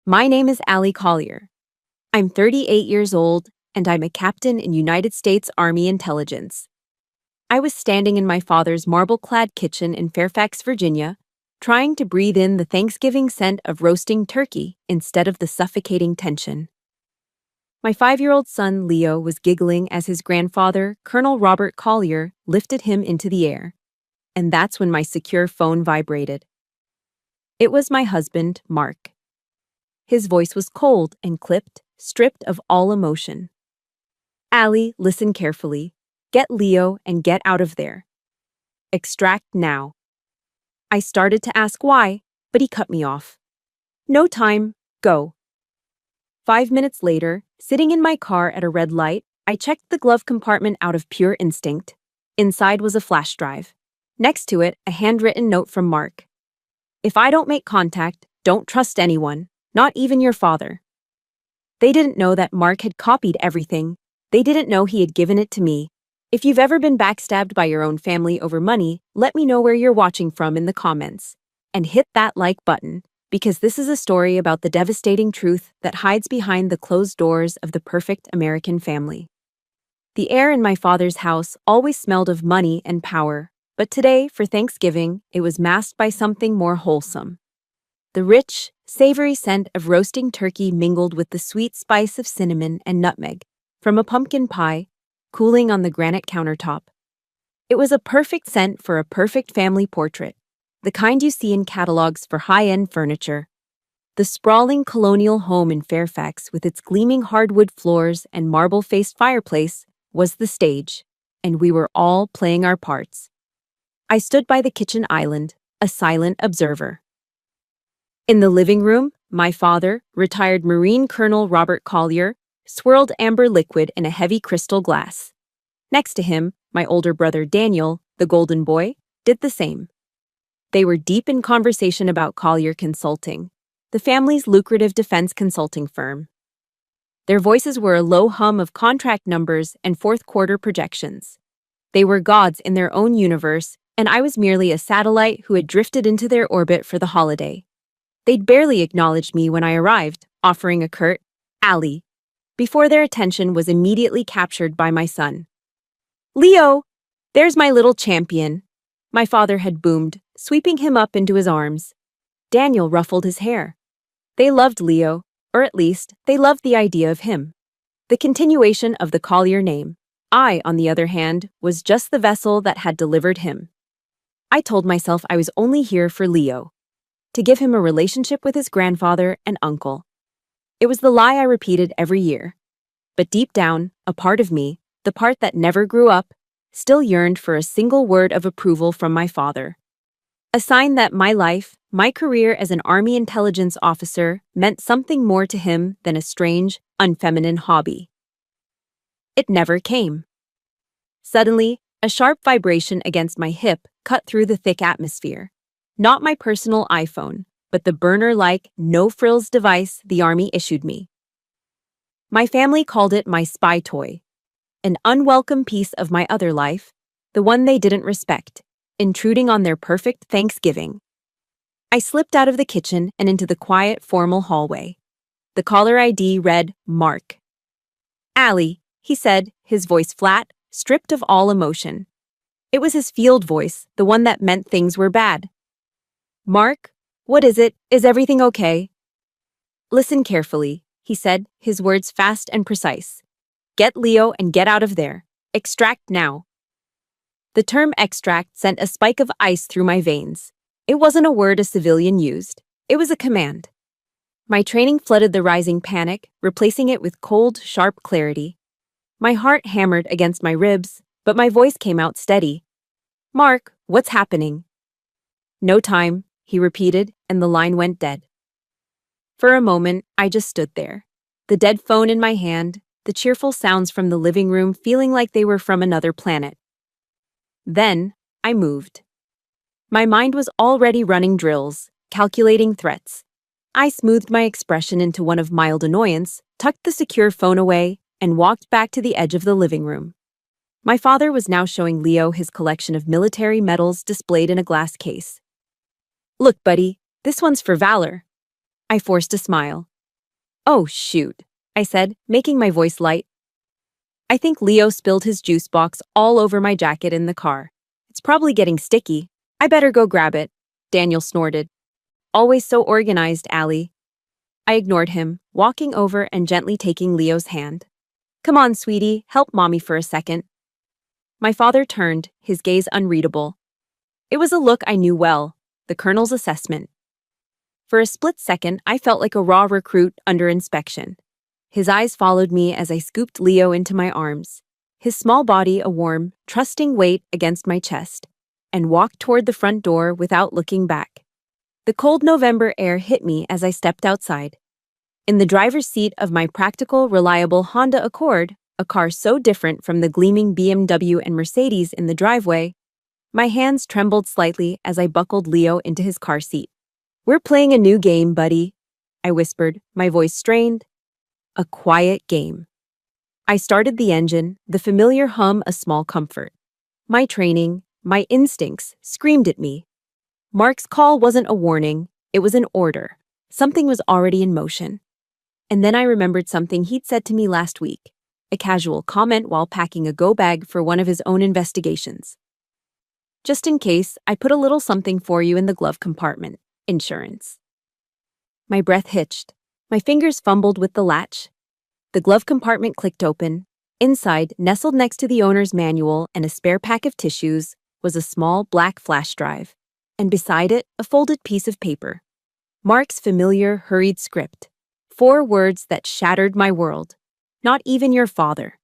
My name is Allie Collier. I'm 38 years old, and I'm a captain in United States Army Intelligence. I was standing in my father's marble-clad kitchen in Fairfax, Virginia, trying to breathe in the Thanksgiving scent of roasting turkey instead of the suffocating tension. My 5-year-old son, Leo, was giggling as his grandfather, Colonel Robert Collier, lifted him into the air. And that's when my secure phone vibrated. It was my husband, Mark. His voice was cold and clipped, stripped of all emotion. Allie, listen carefully. Get Leo and get out of there. Extract now. I started to ask why, but he cut me off. No time, go. 5 minutes later, sitting in my car at a red light, I checked the glove compartment out of pure instinct. Inside was a flash drive. Next to it, a handwritten note from Mark. If I don't make contact, don't trust anyone, not even your father. They didn't know that Mark had copied everything. They didn't know he had given it to me. If you've ever been backstabbed by your own family over money, let me know where you're watching from in the comments. And hit that like button, because this is a story about the devastating truth that hides behind the closed doors of the perfect American family. The air in my father's house always smelled of money and power, but today, for Thanksgiving, it was masked by something more wholesome. The rich, savory scent of roasting turkey mingled with the sweet spice of cinnamon and nutmeg from a pumpkin pie, cooling on the granite countertop. It was a perfect scent for a perfect family portrait, the kind you see in catalogs for high-end furniture. The sprawling colonial home in Fairfax with its gleaming hardwood floors and marble-faced fireplace was the stage, and we were all playing our parts. I stood by the kitchen island, a silent observer. In the living room, my father, retired Marine Colonel Robert Collier, swirled amber liquid in a heavy crystal glass. Next to him, my older brother Daniel, the golden boy, did the same. They were deep in conversation about Collier Consulting, the family's lucrative defense consulting firm. Their voices were a low hum of contract numbers and fourth-quarter projections. They were gods in their own universe, and I was merely a satellite who had drifted into their orbit for the holiday. They'd barely acknowledged me when I arrived, offering a curt, "Allie," before their attention was immediately captured by my son. "Leo, there's my little champion," my father had boomed, sweeping him up into his arms. Daniel ruffled his hair. They loved Leo, or at least, they loved the idea of him. The continuation of the Collier name. I, on the other hand, was just the vessel that had delivered him. I told myself I was only here for Leo, to give him a relationship with his grandfather and uncle. It was the lie I repeated every year. But deep down, a part of me, the part that never grew up, still yearned for a single word of approval from my father. A sign that my life, my career as an Army intelligence officer, meant something more to him than a strange, unfeminine hobby. It never came. Suddenly, a sharp vibration against my hip cut through the thick atmosphere. Not my personal iPhone, but the burner-like, no-frills device the Army issued me. My family called it my spy toy, an unwelcome piece of my other life, the one they didn't respect, intruding on their perfect Thanksgiving. I slipped out of the kitchen and into the quiet, formal hallway. The caller ID read Mark. "Allie," he said, his voice flat, stripped of all emotion. It was his field voice, the one that meant things were bad. "Mark, what is it? Is everything okay?" "Listen carefully," he said, his words fast and precise. "Get Leo and get out of there. Extract now." The term extract sent a spike of ice through my veins. It wasn't a word a civilian used. It was a command. My training flooded the rising panic, replacing it with cold, sharp clarity. My heart hammered against my ribs, but my voice came out steady. "Mark, what's happening?" "No time," he repeated, and the line went dead. For a moment, I just stood there, the dead phone in my hand, the cheerful sounds from the living room feeling like they were from another planet. Then, I moved. My mind was already running drills, calculating threats. I smoothed my expression into one of mild annoyance, tucked the secure phone away, and walked back to the edge of the living room. My father was now showing Leo his collection of military medals displayed in a glass case. "Look, buddy, this one's for valor." I forced a smile. Oh, shoot, I said, making my voice light. I think Leo spilled his juice box all over my jacket in the car. It's probably getting sticky. I better go grab it, Daniel snorted. Always so organized, Allie. I ignored him, walking over and gently taking Leo's hand. Come on, sweetie, help mommy for a second. My father turned, his gaze unreadable. It was a look I knew well, the colonel's assessment. For a split second, I felt like a raw recruit under inspection. His eyes followed me as I scooped Leo into my arms, his small body a warm, trusting weight against my chest, and walked toward the front door without looking back. The cold November air hit me as I stepped outside. In the driver's seat of my practical, reliable Honda Accord, a car so different from the gleaming BMW and Mercedes in the driveway, my hands trembled slightly as I buckled Leo into his car seat. We're playing a new game, buddy, I whispered, my voice strained. A quiet game. I started the engine, the familiar hum a small comfort. My training, my instincts, screamed at me. Mark's call wasn't a warning, it was an order. Something was already in motion. And then I remembered something he'd said to me last week, a casual comment while packing a go bag for one of his own investigations. Just in case, I put a little something for you in the glove compartment. Insurance. My breath hitched. My fingers fumbled with the latch. The glove compartment clicked open. Inside, nestled next to the owner's manual and a spare pack of tissues, was a small black flash drive, and beside it, a folded piece of paper. Mark's familiar, hurried script. 4 words that shattered my world. Not even your father.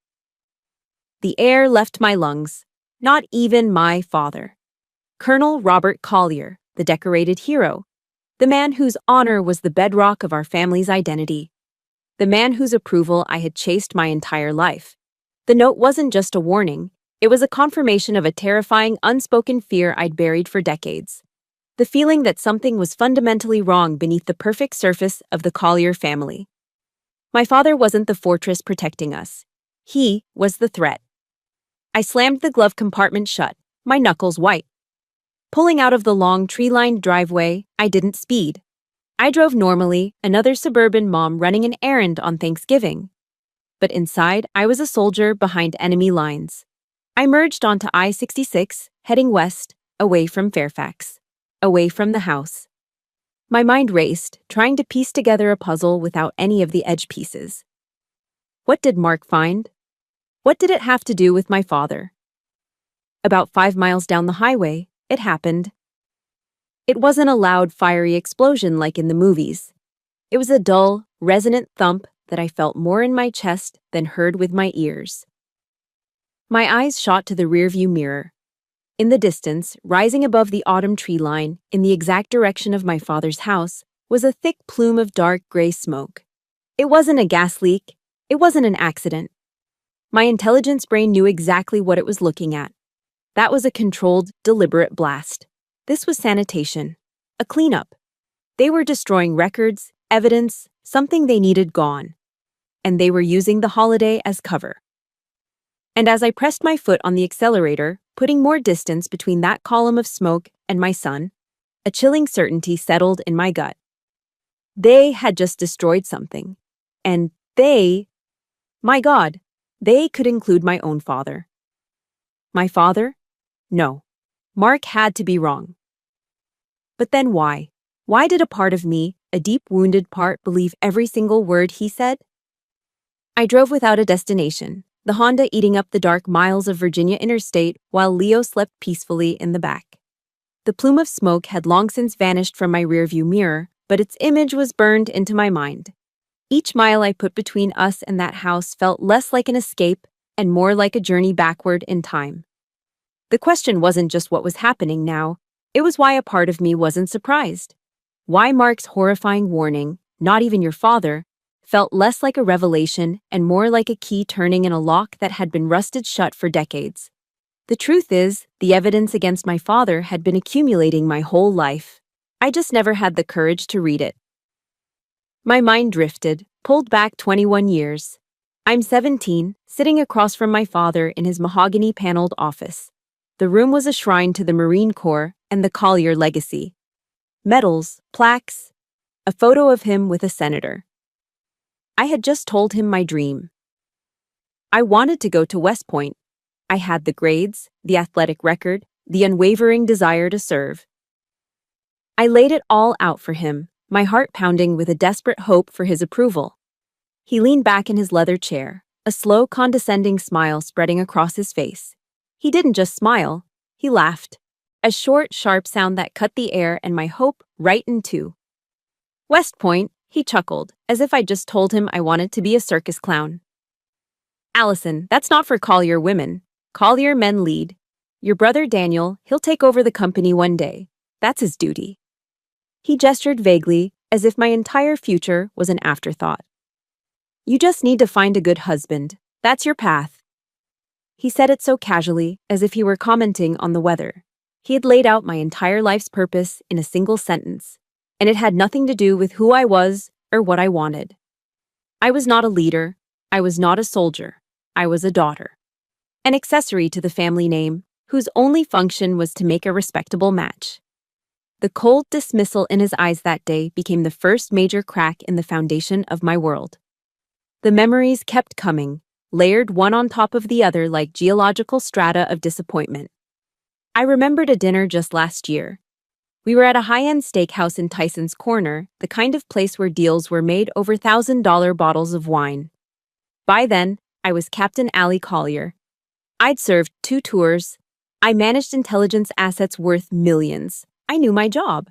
The air left my lungs. Not even my father. Colonel Robert Collier, the decorated hero. The man whose honor was the bedrock of our family's identity. The man whose approval I had chased my entire life. The note wasn't just a warning, it was a confirmation of a terrifying, unspoken fear I'd buried for decades. The feeling that something was fundamentally wrong beneath the perfect surface of the Collier family. My father wasn't the fortress protecting us. He was the threat. I slammed the glove compartment shut, my knuckles white. Pulling out of the long tree-lined driveway, I didn't speed. I drove normally, another suburban mom running an errand on Thanksgiving. But inside, I was a soldier behind enemy lines. I merged onto I-66, heading west, away from Fairfax, away from the house. My mind raced, trying to piece together a puzzle without any of the edge pieces. What did Mark find? What did it have to do with my father? About 5 miles down the highway, it happened. It wasn't a loud, fiery explosion like in the movies. It was a dull, resonant thump that I felt more in my chest than heard with my ears. My eyes shot to the rearview mirror. In the distance, rising above the autumn tree line, in the exact direction of my father's house, was a thick plume of dark gray smoke. It wasn't a gas leak. It wasn't an accident. My intelligence brain knew exactly what it was looking at. That was a controlled, deliberate blast. This was sanitation. A cleanup. They were destroying records, evidence, something they needed gone. And they were using the holiday as cover. And as I pressed my foot on the accelerator, putting more distance between that column of smoke and my son, a chilling certainty settled in my gut. They had just destroyed something. And they, my God, they could include my own father. My father? No. Mark had to be wrong. But then why? Why did a part of me, a deep wounded part, believe every single word he said? I drove without a destination, the Honda eating up the dark miles of Virginia interstate while Leo slept peacefully in the back. The plume of smoke had long since vanished from my rearview mirror, but its image was burned into my mind. Each mile I put between us and that house felt less like an escape and more like a journey backward in time. The question wasn't just what was happening now, it was why a part of me wasn't surprised. Why Mark's horrifying warning, not even your father, felt less like a revelation and more like a key turning in a lock that had been rusted shut for decades. The truth is, the evidence against my father had been accumulating my whole life. I just never had the courage to read it. My mind drifted, pulled back 21 years. I'm 17, sitting across from my father in his mahogany-paneled office. The room was a shrine to the Marine Corps and the Collier legacy. Medals, plaques, a photo of him with a senator. I had just told him my dream. I wanted to go to West Point. I had the grades, the athletic record, the unwavering desire to serve. I laid it all out for him, my heart pounding with a desperate hope for his approval. He leaned back in his leather chair, a slow, condescending smile spreading across his face. He didn't just smile, he laughed. A short, sharp sound that cut the air and my hope right in two. West Point, he chuckled, as if I'd just told him I wanted to be a circus clown. Allison, that's not for Collier women. Collier men lead. Your brother Daniel, he'll take over the company one day. That's his duty. He gestured vaguely, as if my entire future was an afterthought. You just need to find a good husband. That's your path. He said it so casually, as if he were commenting on the weather. He had laid out my entire life's purpose in a single sentence, and it had nothing to do with who I was or what I wanted. I was not a leader. I was not a soldier. I was a daughter. An accessory to the family name, whose only function was to make a respectable match. The cold dismissal in his eyes that day became the first major crack in the foundation of my world. The memories kept coming, layered one on top of the other like geological strata of disappointment. I remembered a dinner just last year. We were at a high-end steakhouse in Tyson's Corner, the kind of place where deals were made over $1,000 bottles of wine. By then, I was Captain Allie Collier. I'd served 2 tours. I managed intelligence assets worth millions. I knew my job.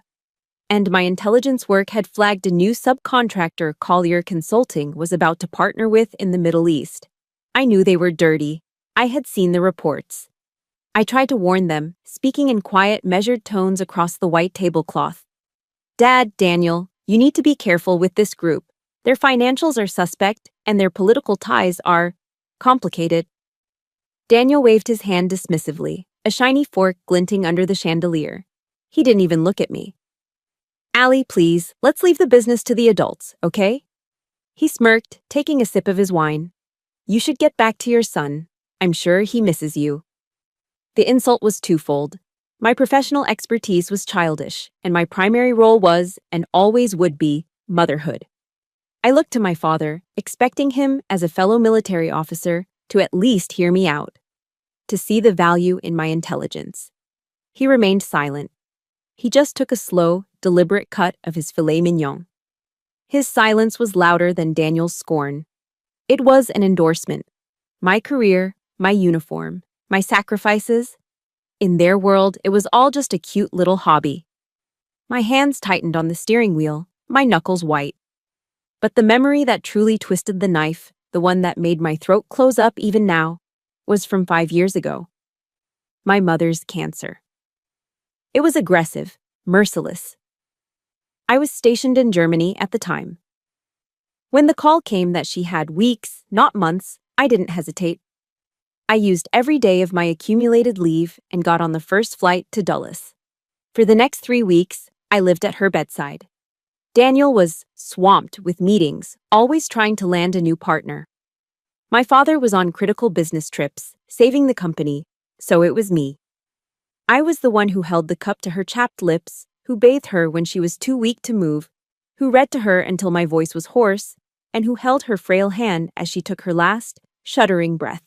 And my intelligence work had flagged a new subcontractor Collier Consulting was about to partner with in the Middle East. I knew they were dirty. I had seen the reports. I tried to warn them, speaking in quiet, measured tones across the white tablecloth. Dad, Daniel, you need to be careful with this group. Their financials are suspect, and their political ties are complicated. Daniel waved his hand dismissively, a shiny fork glinting under the chandelier. He didn't even look at me. Allie, please, let's leave the business to the adults, okay? He smirked, taking a sip of his wine. You should get back to your son. I'm sure he misses you. The insult was twofold. My professional expertise was childish, and my primary role was, and always would be, motherhood. I looked to my father, expecting him, as a fellow military officer, to at least hear me out, to see the value in my intelligence. He remained silent. He just took a slow, deliberate cut of his filet mignon. His silence was louder than Daniel's scorn. It was an endorsement. My career, my uniform, my sacrifices. In their world, it was all just a cute little hobby. My hands tightened on the steering wheel, my knuckles white. But the memory that truly twisted the knife, the one that made my throat close up even now, was from 5 years ago. My mother's cancer. It was aggressive, merciless. I was stationed in Germany at the time. When the call came that she had weeks, not months, I didn't hesitate. I used every day of my accumulated leave and got on the first flight to Dulles. For the next 3 weeks, I lived at her bedside. Daniel was swamped with meetings, always trying to land a new partner. My father was on critical business trips, saving the company, so it was me. I was the one who held the cup to her chapped lips, who bathed her when she was too weak to move, who read to her until my voice was hoarse, and who held her frail hand as she took her last, shuddering breath.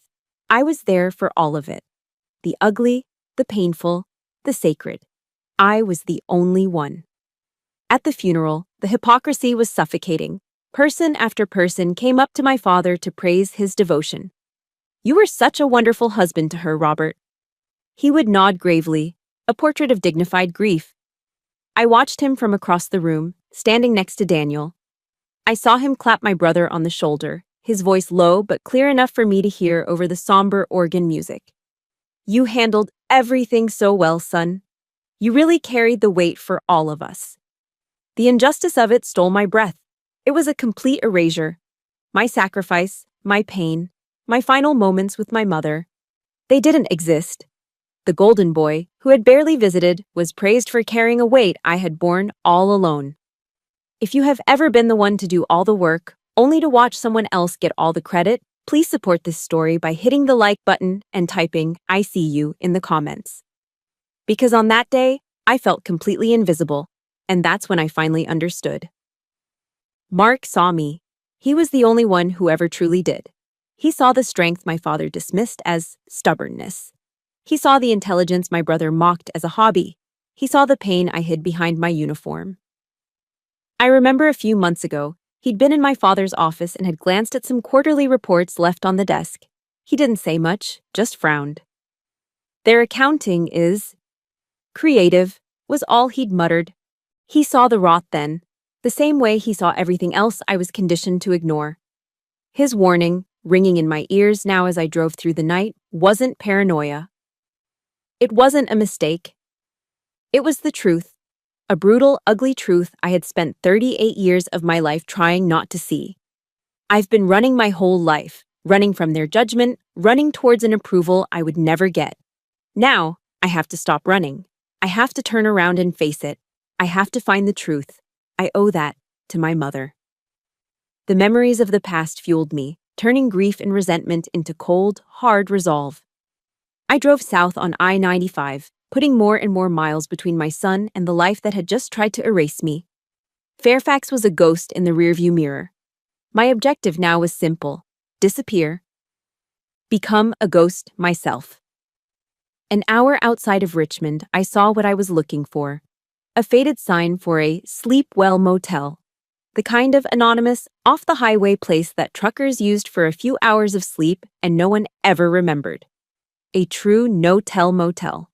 I was there for all of it. The ugly, the painful, the sacred. I was the only one. At the funeral, the hypocrisy was suffocating. Person after person came up to my father to praise his devotion. You were such a wonderful husband to her, Robert. He would nod gravely, a portrait of dignified grief. I watched him from across the room, standing next to Daniel. I saw him clap my brother on the shoulder, his voice low but clear enough for me to hear over the somber organ music. You handled everything so well, son. You really carried the weight for all of us. The injustice of it stole my breath. It was a complete erasure. My sacrifice, my pain, my final moments with my mother. They didn't exist. The golden boy, who had barely visited, was praised for carrying a weight I had borne all alone. If you have ever been the one to do all the work, only to watch someone else get all the credit, please support this story by hitting the like button and typing "I see you" in the comments. Because on that day, I felt completely invisible, and that's when I finally understood. Mark saw me. He was the only one who ever truly did. He saw the strength my father dismissed as stubbornness. He saw the intelligence my brother mocked as a hobby. He saw the pain I hid behind my uniform. I remember a few months ago, he'd been in my father's office and had glanced at some quarterly reports left on the desk. He didn't say much, just frowned. "Their accounting is creative," was all he'd muttered. He saw the rot then, the same way he saw everything else I was conditioned to ignore. His warning, ringing in my ears now as I drove through the night, wasn't paranoia. It wasn't a mistake. It was the truth. A brutal, ugly truth I had spent 38 years of my life trying not to see. I've been running my whole life, running from their judgment, running towards an approval I would never get. Now, I have to stop running. I have to turn around and face it. I have to find the truth. I owe that to my mother. The memories of the past fueled me, turning grief and resentment into cold, hard resolve. I drove south on I-95, putting more and more miles between my son and the life that had just tried to erase me. Fairfax was a ghost in the rearview mirror. My objective now was simple: disappear. Become a ghost myself. An hour outside of Richmond, I saw what I was looking for. A faded sign for a Sleep Well motel. The kind of anonymous, off-the-highway place that truckers used for a few hours of sleep and no one ever remembered. A true no-tell motel.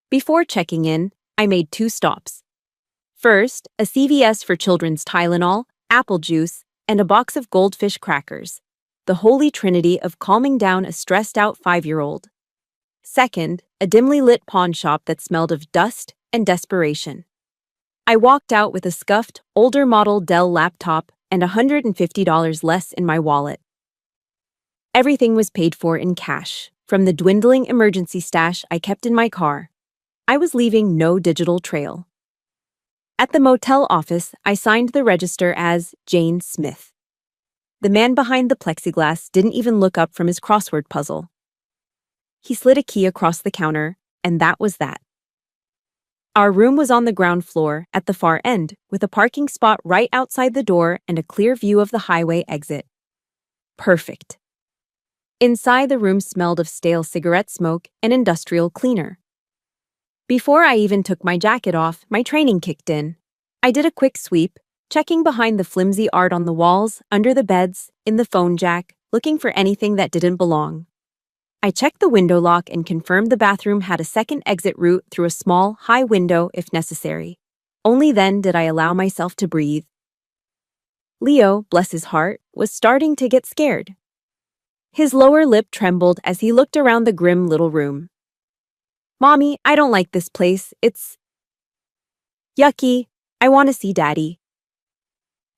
Before checking in, I made 2 stops. First, a CVS for children's Tylenol, apple juice, and a box of goldfish crackers. The holy trinity of calming down a stressed-out 5-year-old. Second, a dimly lit pawn shop that smelled of dust and desperation. I walked out with a scuffed, older model Dell laptop and $150 less in my wallet. Everything was paid for in cash, from the dwindling emergency stash I kept in my car. I was leaving no digital trail. At the motel office, I signed the register as Jane Smith. The man behind the plexiglass didn't even look up from his crossword puzzle. He slid a key across the counter, and that was that. Our room was on the ground floor, at the far end, with a parking spot right outside the door and a clear view of the highway exit. Perfect. Inside, the room smelled of stale cigarette smoke and industrial cleaner. Before I even took my jacket off, my training kicked in. I did a quick sweep, checking behind the flimsy art on the walls, under the beds, in the phone jack, looking for anything that didn't belong. I checked the window lock and confirmed the bathroom had a second exit route through a small, high window if necessary. Only then did I allow myself to breathe. Leo, bless his heart, was starting to get scared. His lower lip trembled as he looked around the grim little room. "Mommy, I don't like this place. It's yucky. I want to see Daddy."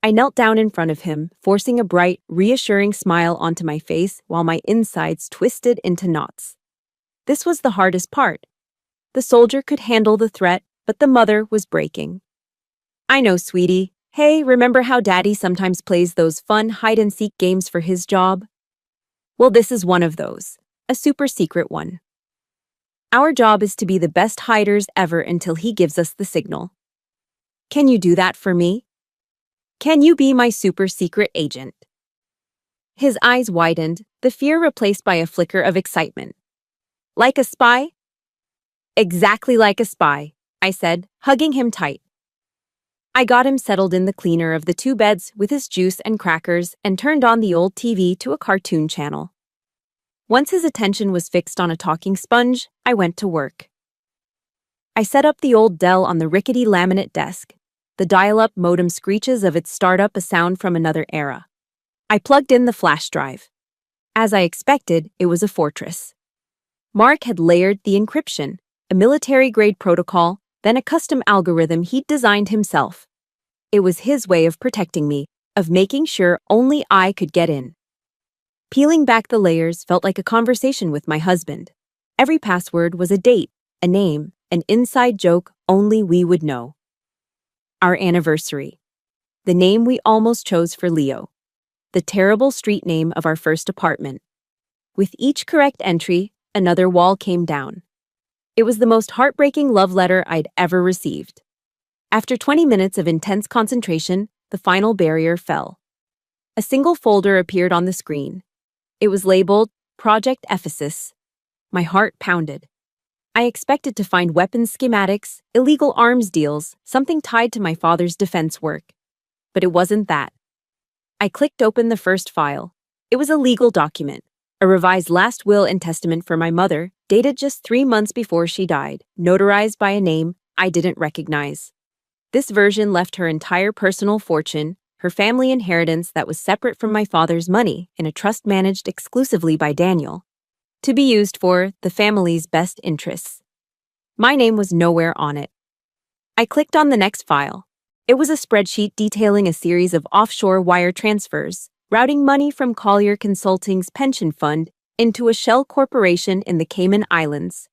I knelt down in front of him, forcing a bright, reassuring smile onto my face while my insides twisted into knots. This was the hardest part. The soldier could handle the threat, but the mother was breaking. "I know, sweetie. Hey, remember how Daddy sometimes plays those fun hide-and-seek games for his job? Well, this is one of those. A super secret one. Our job is to be the best hiders ever until he gives us the signal. Can you do that for me? Can you be my super secret agent?" His eyes widened, the fear replaced by a flicker of excitement. "Like a spy?" "Exactly like a spy," I said, hugging him tight. I got him settled in the cleaner of the 2 beds with his juice and crackers and turned on the old TV to a cartoon channel. Once his attention was fixed on a talking sponge, I went to work. I set up the old Dell on the rickety laminate desk. The dial-up modem screeches of its startup a sound from another era. I plugged in the flash drive. As I expected, it was a fortress. Mark had layered the encryption, a military-grade protocol, then a custom algorithm he'd designed himself. It was his way of protecting me, of making sure only I could get in. Peeling back the layers felt like a conversation with my husband. Every password was a date, a name, an inside joke only we would know. Our anniversary. The name we almost chose for Leo. The terrible street name of our first apartment. With each correct entry, another wall came down. It was the most heartbreaking love letter I'd ever received. After 20 minutes of intense concentration, the final barrier fell. A single folder appeared on the screen. It was labeled Project Ephesus. My heart pounded. I expected to find weapons schematics, illegal arms deals, something tied to my father's defense work. But it wasn't that. I clicked open the first file. It was a legal document, a revised last will and testament for my mother, dated just 3 months before she died, notarized by a name I didn't recognize. This version left her entire personal fortune, her family inheritance that was separate from my father's money, in a trust managed exclusively by Daniel, to be used for the family's best interests. My name was nowhere on it. I clicked on the next file. It was a spreadsheet detailing a series of offshore wire transfers, routing money from Collier Consulting's pension fund into a shell corporation in the Cayman Islands.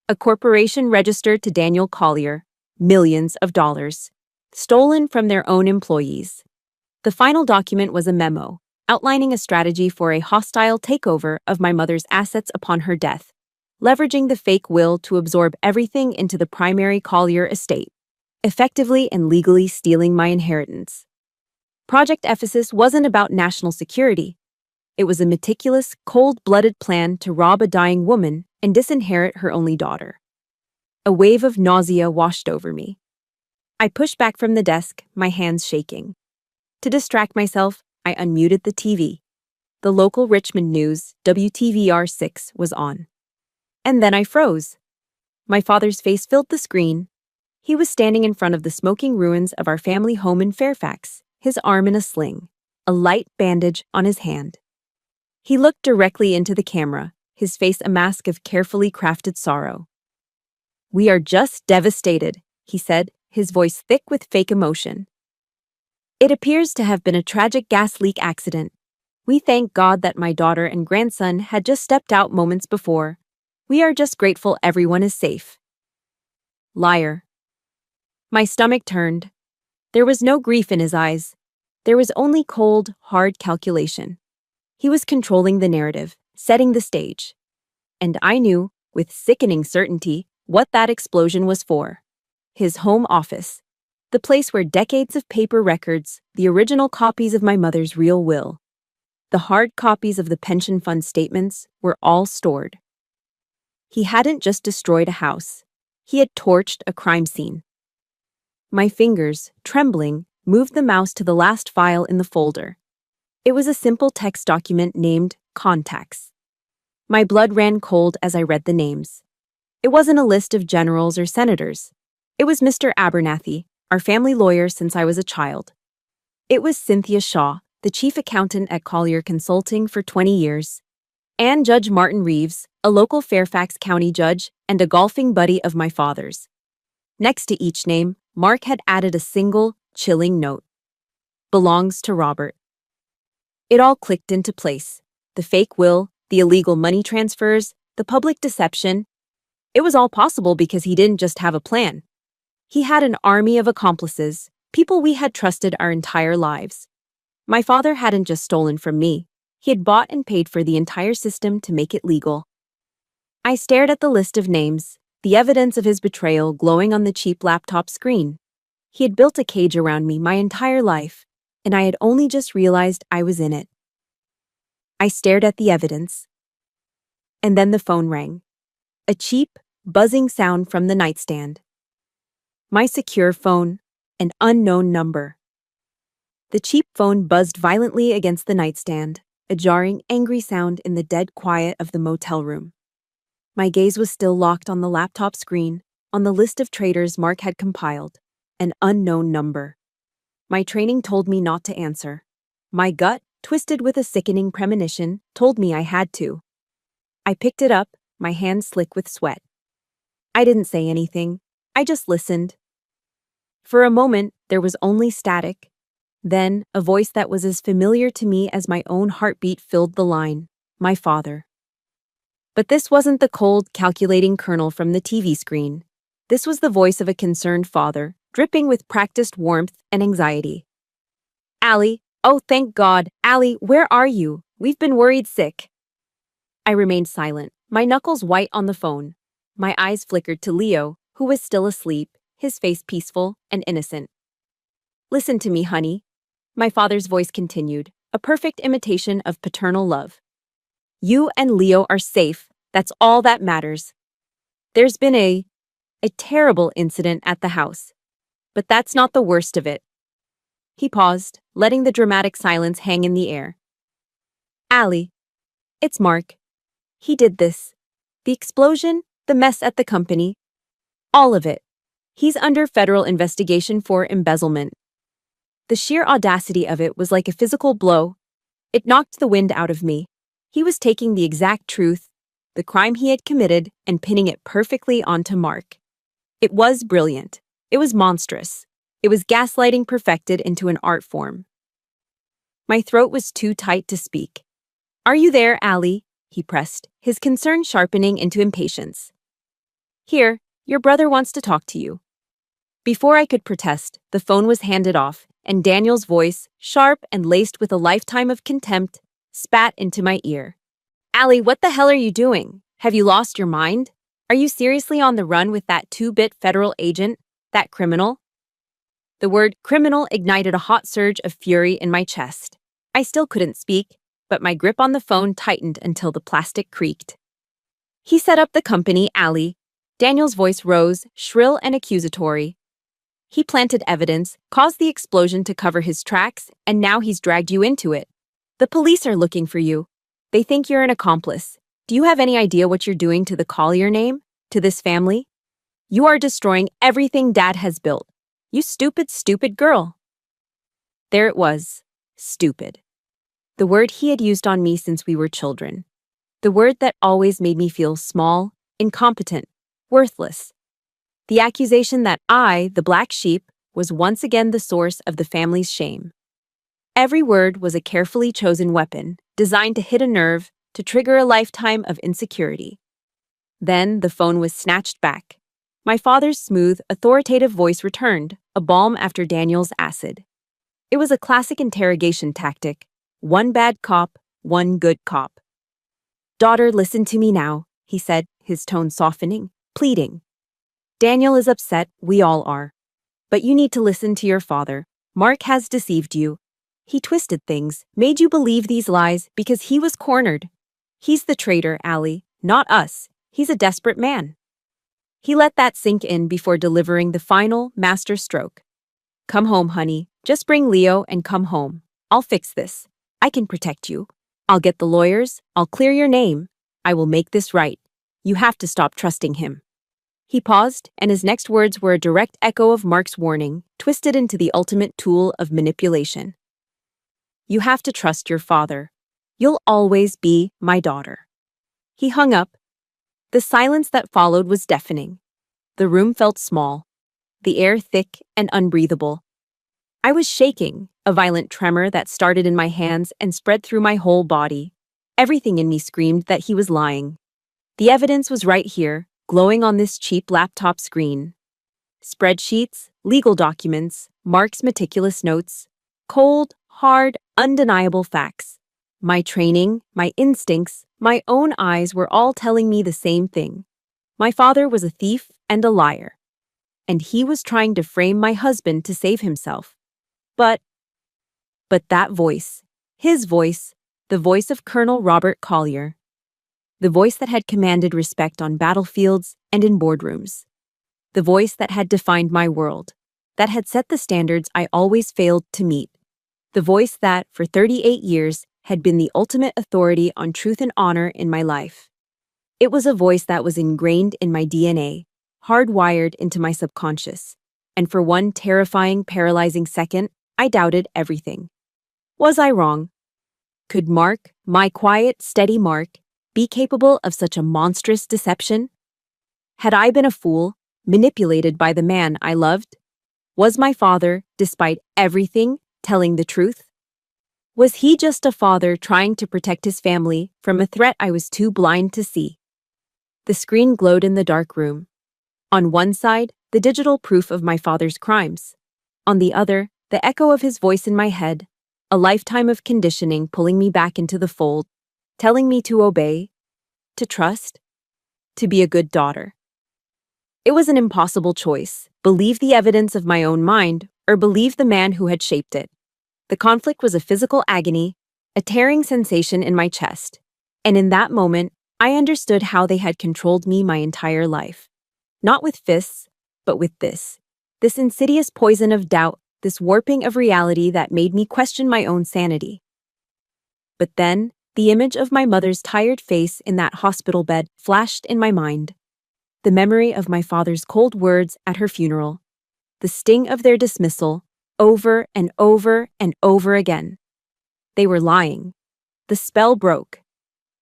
A corporation registered to Daniel Collier, millions of dollars, stolen from their own employees. The final document was a memo, outlining a strategy for a hostile takeover of my mother's assets upon her death, leveraging the fake will to absorb everything into the primary Collier estate, effectively and legally stealing my inheritance. Project Ephesus wasn't about national security. It was a meticulous, cold-blooded plan to rob a dying woman and disinherit her only daughter. A wave of nausea washed over me. I pushed back from the desk, my hands shaking. To distract myself, I unmuted the TV. The local Richmond news, WTVR6, was on. And then I froze. My father's face filled the screen. He was standing in front of the smoking ruins of our family home in Fairfax, his arm in a sling, a light bandage on his hand. He looked directly into the camera, his face a mask of carefully crafted sorrow. "We are just devastated," he said, his voice thick with fake emotion. "It appears to have been a tragic gas leak accident. We thank God that my daughter and grandson had just stepped out moments before. We are just grateful everyone is safe." Liar. My stomach turned. There was no grief in his eyes. There was only cold, hard calculation. He was controlling the narrative, setting the stage. And I knew, with sickening certainty, what that explosion was for. His home office. The place where decades of paper records, the original copies of my mother's real will, the hard copies of the pension fund statements, were all stored. He hadn't just destroyed a house. He had torched a crime scene. My fingers, trembling, moved the mouse to the last file in the folder. It was a simple text document named Contacts. My blood ran cold as I read the names. It wasn't a list of generals or senators. It was Mr. Abernathy, our family lawyer since I was a child. It was Cynthia Shaw, the chief accountant at Collier Consulting for 20 years, and Judge Martin Reeves, a local Fairfax County judge and a golfing buddy of my father's. Next to each name, Mark had added a single, chilling note. Belongs to Robert. It all clicked into place. The fake will, the illegal money transfers, the public deception. It was all possible because he didn't just have a plan. He had an army of accomplices, people we had trusted our entire lives. My father hadn't just stolen from me. He had bought and paid for the entire system to make it legal. I stared at the list of names, the evidence of his betrayal glowing on the cheap laptop screen. He had built a cage around me my entire life, and I had only just realized I was in it. I stared at the evidence. And then the phone rang. A cheap, buzzing sound from the nightstand. My secure phone, an unknown number. The cheap phone buzzed violently against the nightstand, a jarring, angry sound in the dead quiet of the motel room. My gaze was still locked on the laptop screen, on the list of traders Mark had compiled, an unknown number. My training told me not to answer. My gut, twisted with a sickening premonition, told me I had to. I picked it up, my hands slick with sweat. I didn't say anything. I just listened. For a moment, there was only static. Then, a voice that was as familiar to me as my own heartbeat filled the line. My father. But this wasn't the cold, calculating colonel from the TV screen. This was the voice of a concerned father, dripping with practiced warmth and anxiety. "Allie, oh thank God, Allie, where are you? We've been worried sick." I remained silent, my knuckles white on the phone. My eyes flickered to Leo, who was still asleep, his face peaceful and innocent. "Listen to me, honey." My father's voice continued, a perfect imitation of paternal love. You and Leo are safe. That's all that matters. There's been a terrible incident at the house. But that's not the worst of it. He paused, letting the dramatic silence hang in the air. Allie, it's Mark. He did this. The explosion, the mess at the company, all of it. He's under federal investigation for embezzlement. The sheer audacity of it was like a physical blow. It knocked the wind out of me. He was taking the exact truth, the crime he had committed, and pinning it perfectly onto Mark. It was brilliant. It was monstrous. It was gaslighting perfected into an art form. My throat was too tight to speak. Are you there, Allie? He pressed, his concern sharpening into impatience. Here, your brother wants to talk to you. Before I could protest, the phone was handed off, and Daniel's voice, sharp and laced with a lifetime of contempt, spat into my ear. Allie, what the hell are you doing? Have you lost your mind? Are you seriously on the run with that two-bit federal agent, that criminal? The word criminal ignited a hot surge of fury in my chest. I still couldn't speak, but my grip on the phone tightened until the plastic creaked. He set up the company, Allie. Daniel's voice rose, shrill and accusatory. He planted evidence, caused the explosion to cover his tracks, and now he's dragged you into it. The police are looking for you. They think you're an accomplice. Do you have any idea what you're doing to the Collier name? To this family? You are destroying everything Dad has built. You stupid, stupid girl. There it was. Stupid. The word he had used on me since we were children. The word that always made me feel small, incompetent, worthless. The accusation that I, the black sheep, was once again the source of the family's shame. Every word was a carefully chosen weapon, designed to hit a nerve, to trigger a lifetime of insecurity. Then the phone was snatched back. My father's smooth, authoritative voice returned, a balm after Daniel's acid. It was a classic interrogation tactic. One bad cop, one good cop. Daughter, listen to me now, he said, his tone softening, pleading. Daniel is upset, we all are. But you need to listen to your father. Mark has deceived you. He twisted things, made you believe these lies because he was cornered. He's the traitor, Allie, not us. He's a desperate man. He let that sink in before delivering the final, master stroke. Come home, honey. Just bring Leo and come home. I'll fix this. I can protect you. I'll get the lawyers. I'll clear your name. I will make this right. You have to stop trusting him. He paused, and his next words were a direct echo of Mark's warning, twisted into the ultimate tool of manipulation. You have to trust your father. You'll always be my daughter. He hung up. The silence that followed was deafening. The room felt small, the air thick and unbreathable. I was shaking, a violent tremor that started in my hands and spread through my whole body. Everything in me screamed that he was lying. The evidence was right here, glowing on this cheap laptop screen. Spreadsheets, legal documents, Mark's meticulous notes, cold, hard, undeniable facts. My training, my instincts, my own eyes were all telling me the same thing. My father was a thief and a liar. And he was trying to frame my husband to save himself. But that voice, his voice, the voice of Colonel Robert Collier, the voice that had commanded respect on battlefields and in boardrooms, the voice that had defined my world, that had set the standards I always failed to meet, the voice that, for 38 years, had been the ultimate authority on truth and honor in my life. It was a voice that was ingrained in my DNA, hardwired into my subconscious, and for one terrifying, paralyzing second, I doubted everything. Was I wrong? Could Mark, my quiet, steady Mark, be capable of such a monstrous deception? Had I been a fool, manipulated by the man I loved? Was my father, despite everything, telling the truth? Was he just a father trying to protect his family from a threat I was too blind to see? The screen glowed in the dark room. On one side, the digital proof of my father's crimes. On the other, the echo of his voice in my head, a lifetime of conditioning pulling me back into the fold, telling me to obey, to trust, to be a good daughter. It was an impossible choice, believe the evidence of my own mind or believe the man who had shaped it. The conflict was a physical agony, a tearing sensation in my chest. And in that moment, I understood how they had controlled me my entire life. Not with fists, but with this insidious poison of doubt, this warping of reality that made me question my own sanity. But then, the image of my mother's tired face in that hospital bed flashed in my mind. The memory of my father's cold words at her funeral. The sting of their dismissal, over and over and over again. They were lying. The spell broke.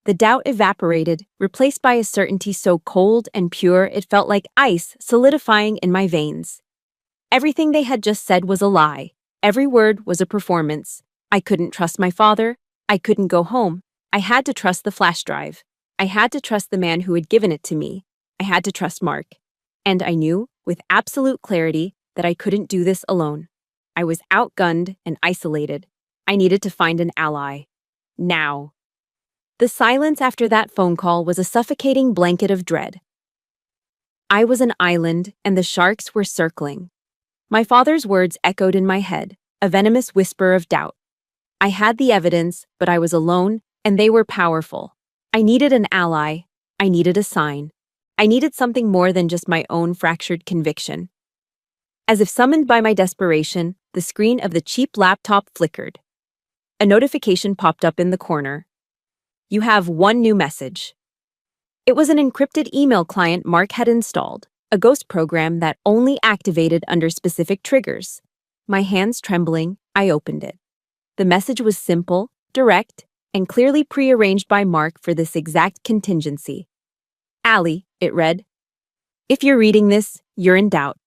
The doubt evaporated, replaced by a certainty so cold and pure it felt like ice solidifying in my veins. Everything they had just said was a lie. Every word was a performance. I couldn't trust my father. I couldn't go home. I had to trust the flash drive. I had to trust the man who had given it to me. I had to trust Mark. And I knew, with absolute clarity, that I couldn't do this alone. I was outgunned and isolated. I needed to find an ally. Now. The silence after that phone call was a suffocating blanket of dread. I was an island, and the sharks were circling. My father's words echoed in my head, a venomous whisper of doubt. I had the evidence, but I was alone, and they were powerful. I needed an ally. I needed a sign. I needed something more than just my own fractured conviction. As if summoned by my desperation, the screen of the cheap laptop flickered. A notification popped up in the corner. You have one new message. It was an encrypted email client Mark had installed, a ghost program that only activated under specific triggers. My hands trembling, I opened it. The message was simple, direct, and clearly prearranged by Mark for this exact contingency. Allie, it read. If you're reading this, you're in doubt.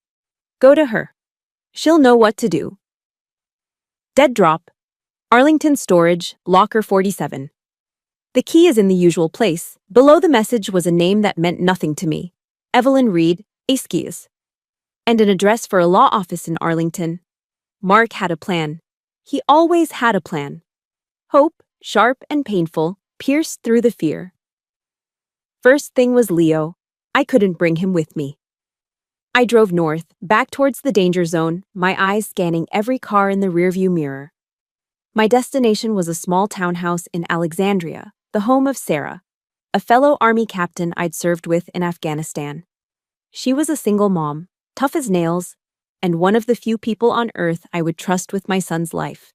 Go to her. She'll know what to do. Dead drop. Arlington Storage, Locker 47. The key is in the usual place. Below the message was a name that meant nothing to me. Evelyn Reed, Askies. And an address for a law office in Arlington. Mark had a plan. He always had a plan. Hope, sharp and painful, pierced through the fear. First thing was Leo. I couldn't bring him with me. I drove north, back towards the danger zone, my eyes scanning every car in the rearview mirror. My destination was a small townhouse in Alexandria, the home of Sarah, a fellow Army captain I'd served with in Afghanistan. She was a single mom, tough as nails, and one of the few people on earth I would trust with my son's life.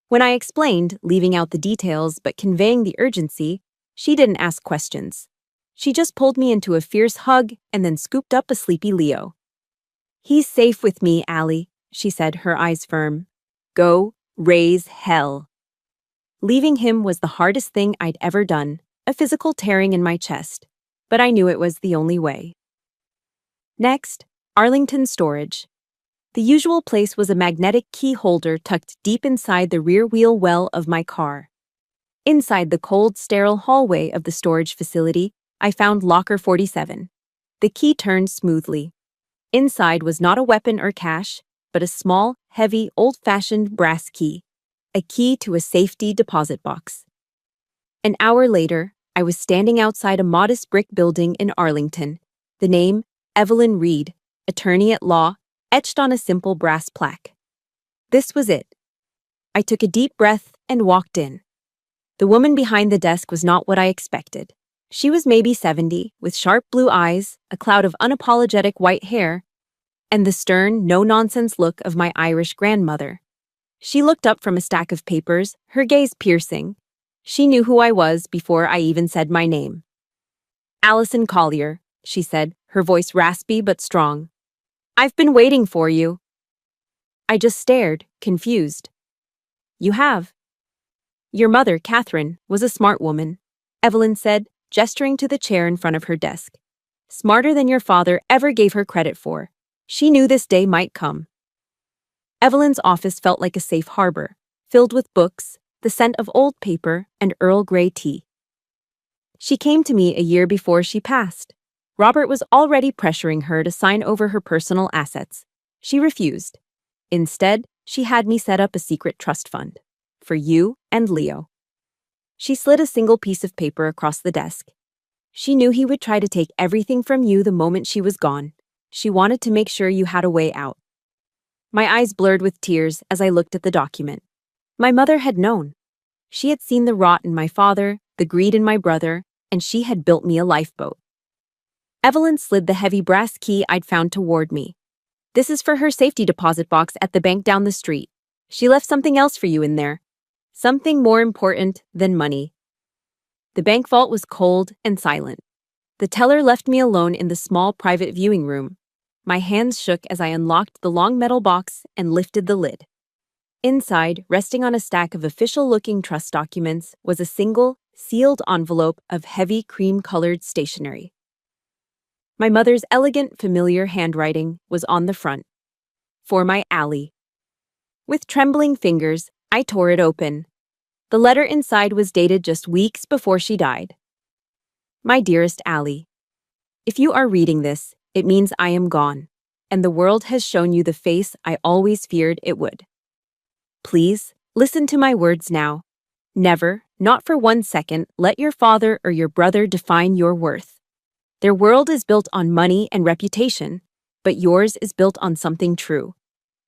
When I explained, leaving out the details but conveying the urgency, she didn't ask questions. She just pulled me into a fierce hug and then scooped up a sleepy Leo. He's safe with me, Allie, she said, her eyes firm. Go, raise hell. Leaving him was the hardest thing I'd ever done, a physical tearing in my chest, but I knew it was the only way. Next, Arlington Storage. The usual place was a magnetic key holder tucked deep inside the rear wheel well of my car. Inside the cold, sterile hallway of the storage facility, I found Locker 47. The key turned smoothly. Inside was not a weapon or cash, but a small, heavy, old-fashioned brass key. A key to a safety deposit box. An hour later, I was standing outside a modest brick building in Arlington. The name, Evelyn Reed, attorney at law, etched on a simple brass plaque. This was it. I took a deep breath and walked in. The woman behind the desk was not what I expected. She was maybe 70, with sharp blue eyes, a cloud of unapologetic white hair, and the stern, no-nonsense look of my Irish grandmother. She looked up from a stack of papers, her gaze piercing. She knew who I was before I even said my name. Allison Collier, she said, her voice raspy but strong. I've been waiting for you. I just stared, confused. You have. Your mother, Catherine, was a smart woman, Evelyn said, gesturing to the chair in front of her desk. Smarter than your father ever gave her credit for. She knew this day might come. Evelyn's office felt like a safe harbor, filled with books, the scent of old paper, and Earl Grey tea. She came to me a year before she passed. Robert was already pressuring her to sign over her personal assets. She refused. Instead, she had me set up a secret trust fund. For you and Leo. She slid a single piece of paper across the desk. She knew he would try to take everything from you the moment she was gone. She wanted to make sure you had a way out. My eyes blurred with tears as I looked at the document. My mother had known. She had seen the rot in my father, the greed in my brother, and she had built me a lifeboat. Evelyn slid the heavy brass key I'd found toward me. This is for her safety deposit box at the bank down the street. She left something else for you in there. Something more important than money. The bank vault was cold and silent. The teller left me alone in the small private viewing room. My hands shook as I unlocked the long metal box and lifted the lid. Inside, resting on a stack of official-looking trust documents, was a single, sealed envelope of heavy cream-colored stationery. My mother's elegant, familiar handwriting was on the front. For my Allie. With trembling fingers, I tore it open. The letter inside was dated just weeks before she died. My dearest Allie, if you are reading this, it means I am gone, and the world has shown you the face I always feared it would. Please, listen to my words now. Never, not for 1 second, let your father or your brother define your worth. Their world is built on money and reputation, but yours is built on something true.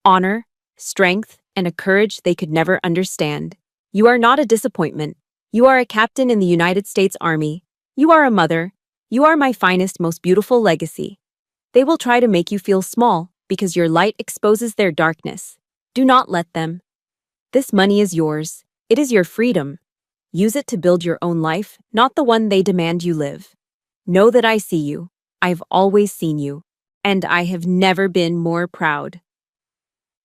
Honor, strength, and a courage they could never understand. You are not a disappointment. You are a captain in the United States Army. You are a mother. You are my finest, most beautiful legacy. They will try to make you feel small because your light exposes their darkness. Do not let them. This money is yours. It is your freedom. Use it to build your own life, not the one they demand you live. Know that I see you. I've always seen you. And I have never been more proud.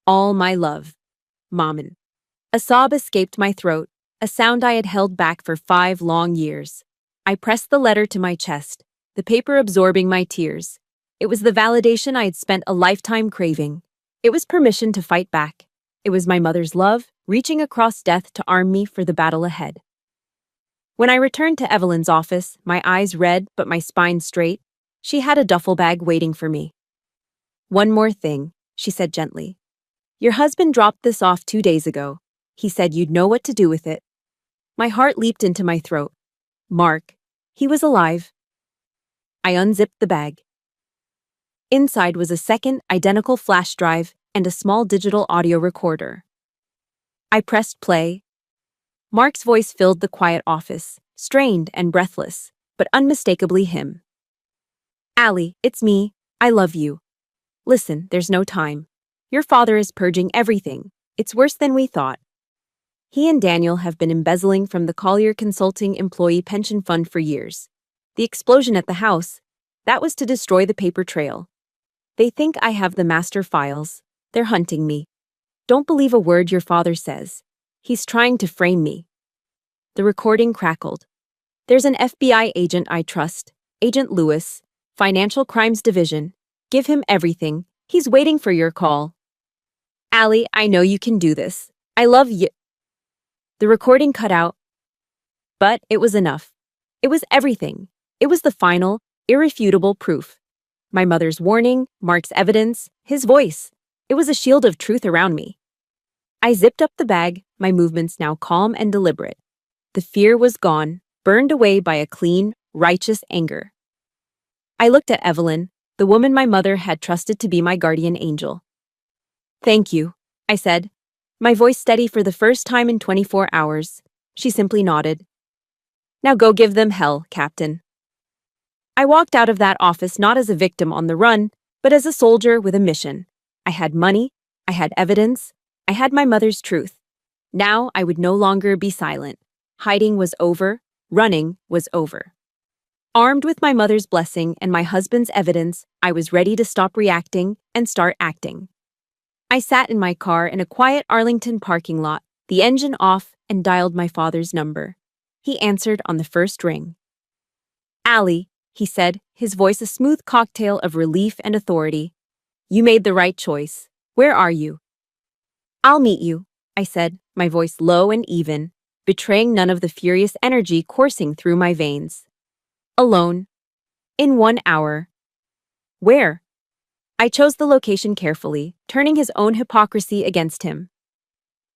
All my love. Maman. A sob escaped my throat, a sound I had held back for 5 long years. I pressed the letter to my chest, the paper absorbing my tears. It was the validation I had spent a lifetime craving. It was permission to fight back. It was my mother's love, reaching across death to arm me for the battle ahead. When I returned to Evelyn's office, my eyes red but my spine straight, she had a duffel bag waiting for me. One more thing, she said gently. Your husband dropped this off 2 days ago. He said you'd know what to do with it. My heart leaped into my throat. Mark. He was alive. I unzipped the bag. Inside was a second, identical flash drive and a small digital audio recorder. I pressed play. Mark's voice filled the quiet office, strained and breathless, but unmistakably him. Allie, it's me. I love you. Listen, there's no time. Your father is purging everything. It's worse than we thought. He and Daniel have been embezzling from the Collier Consulting Employee Pension Fund for years. The explosion at the house, that was to destroy the paper trail. They think I have the master files. They're hunting me. Don't believe a word your father says. He's trying to frame me. The recording crackled. There's an FBI agent I trust, Agent Lewis, Financial Crimes Division. Give him everything. He's waiting for your call. Allie, I know you can do this. I love you. The recording cut out. But it was enough. It was everything. It was the final, irrefutable proof. My mother's warning, Mark's evidence, his voice. It was a shield of truth around me. I zipped up the bag, my movements now calm and deliberate. The fear was gone, burned away by a clean, righteous anger. I looked at Evelyn, the woman my mother had trusted to be my guardian angel. Thank you, I said, my voice steady for the first time in 24 hours. She simply nodded. Now go give them hell, Captain. I walked out of that office not as a victim on the run, but as a soldier with a mission. I had money, I had evidence, I had my mother's truth. Now I would no longer be silent. Hiding was over, running was over. Armed with my mother's blessing and my husband's evidence, I was ready to stop reacting and start acting. I sat in my car in a quiet Arlington parking lot, the engine off, and dialed my father's number. He answered on the first ring. Allie, he said, his voice a smooth cocktail of relief and authority. You made the right choice. Where are you? I'll meet you, I said, my voice low and even, betraying none of the furious energy coursing through my veins. Alone. In 1 hour. Where? I chose the location carefully, turning his own hypocrisy against him.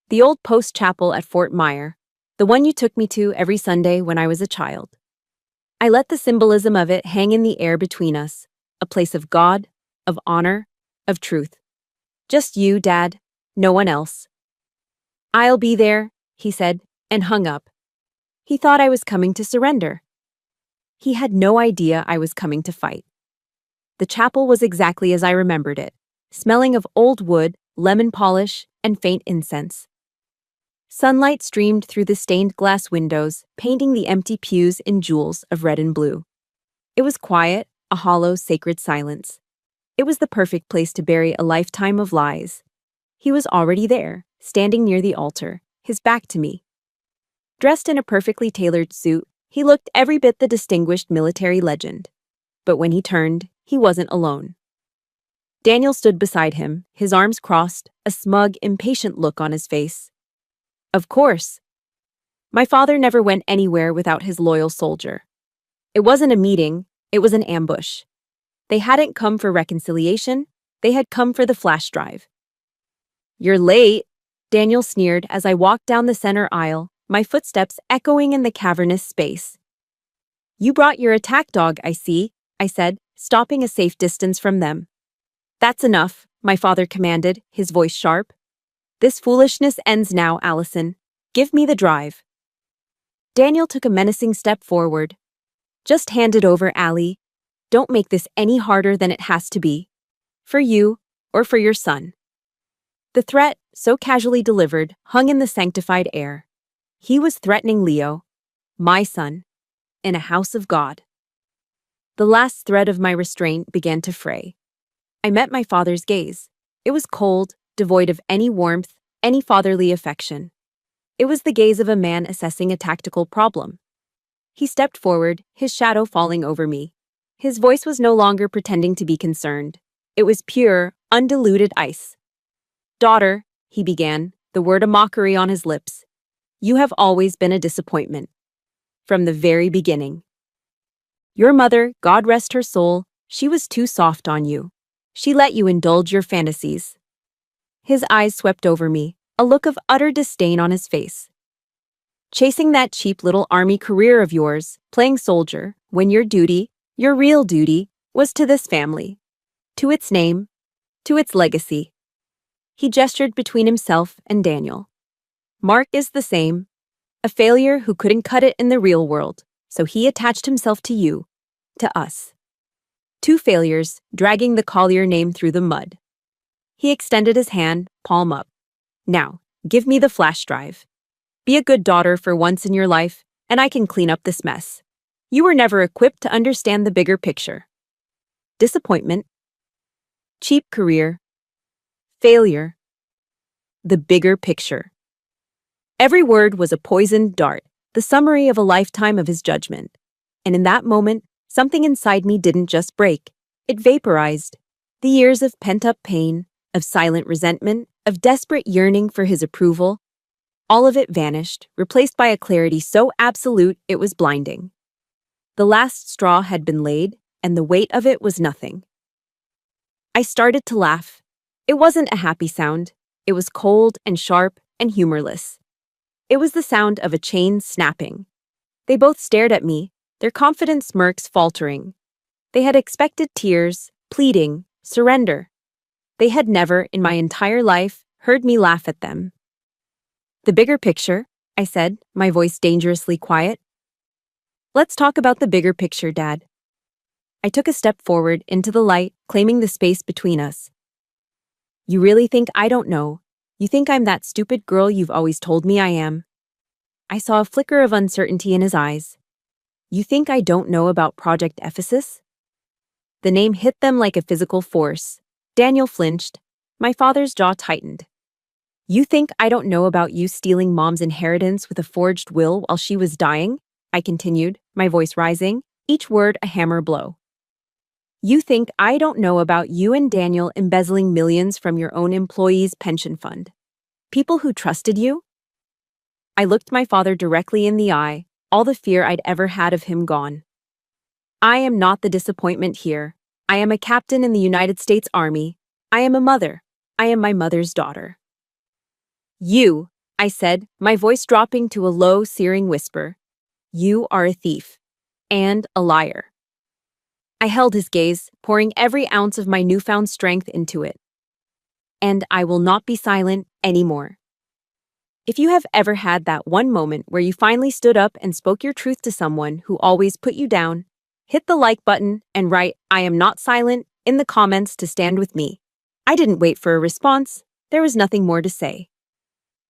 The old post chapel at Fort Myer, the one you took me to every Sunday when I was a child. I let the symbolism of it hang in the air between us, a place of God, of honor, of truth. Just you, Dad, no one else. I'll be there, he said, and hung up. He thought I was coming to surrender. He had no idea I was coming to fight. The chapel was exactly as I remembered it, smelling of old wood, lemon polish, and faint incense. Sunlight streamed through the stained glass windows, painting the empty pews in jewels of red and blue. It was quiet, a hollow, sacred silence. It was the perfect place to bury a lifetime of lies. He was already there, standing near the altar, his back to me. Dressed in a perfectly tailored suit, he looked every bit the distinguished military legend. But when he turned, he wasn't alone. Daniel stood beside him, his arms crossed, a smug, impatient look on his face. Of course. My father never went anywhere without his loyal soldier. It wasn't a meeting, it was an ambush. They hadn't come for reconciliation, they had come for the flash drive. You're late, Daniel sneered as I walked down the center aisle, my footsteps echoing in the cavernous space. You brought your attack dog, I see, I said, stopping a safe distance from them. That's enough, my father commanded, his voice sharp. This foolishness ends now, Allison. Give me the drive. Daniel took a menacing step forward. Just hand it over, Allie. Don't make this any harder than it has to be. For you, or for your son. The threat, so casually delivered, hung in the sanctified air. He was threatening Leo, my son, in a house of God. The last thread of my restraint began to fray. I met my father's gaze. It was cold, devoid of any warmth, any fatherly affection. It was the gaze of a man assessing a tactical problem. He stepped forward, his shadow falling over me. His voice was no longer pretending to be concerned. It was pure, undiluted ice. Daughter, he began, the word a mockery on his lips. You have always been a disappointment. From the very beginning. Your mother, God rest her soul, she was too soft on you. She let you indulge your fantasies. His eyes swept over me, a look of utter disdain on his face. Chasing that cheap little army career of yours, playing soldier, when your duty, your real duty, was to this family. To its name, to its legacy. He gestured between himself and Daniel. Mark is the same, a failure who couldn't cut it in the real world, so he attached himself to you, to us. Two failures, dragging the Collier name through the mud. He extended his hand, palm up. Now, give me the flash drive. Be a good daughter for once in your life, and I can clean up this mess. You were never equipped to understand the bigger picture. Disappointment. Cheap career. Failure. The bigger picture. Every word was a poisoned dart, the summary of a lifetime of his judgment. And in that moment, something inside me didn't just break. It vaporized. The years of pent-up pain, of silent resentment, of desperate yearning for his approval, all of it vanished, replaced by a clarity so absolute it was blinding. The last straw had been laid, and the weight of it was nothing. I started to laugh. It wasn't a happy sound. It was cold and sharp and humorless. It was the sound of a chain snapping. They both stared at me, their confident smirks faltering. They had expected tears, pleading, surrender. They had never, in my entire life, heard me laugh at them. The bigger picture, I said, my voice dangerously quiet. Let's talk about the bigger picture, Dad. I took a step forward into the light, claiming the space between us. You really think I don't know? You think I'm that stupid girl you've always told me I am? I saw a flicker of uncertainty in his eyes. You think I don't know about Project Ephesus? The name hit them like a physical force. Daniel flinched. My father's jaw tightened. You think I don't know about you stealing Mom's inheritance with a forged will while she was dying? I continued, my voice rising, each word a hammer blow. You think I don't know about you and Daniel embezzling millions from your own employees' pension fund? People who trusted you? I looked my father directly in the eye, all the fear I'd ever had of him gone. I am not the disappointment here. I am a captain in the United States Army. I am a mother. I am my mother's daughter. You, I said, my voice dropping to a low, searing whisper. You are a thief. And a liar. I held his gaze, pouring every ounce of my newfound strength into it. And I will not be silent anymore. If you have ever had that one moment where you finally stood up and spoke your truth to someone who always put you down, hit the like button and write "I am not silent" in the comments to stand with me. I didn't wait for a response. There was nothing more to say.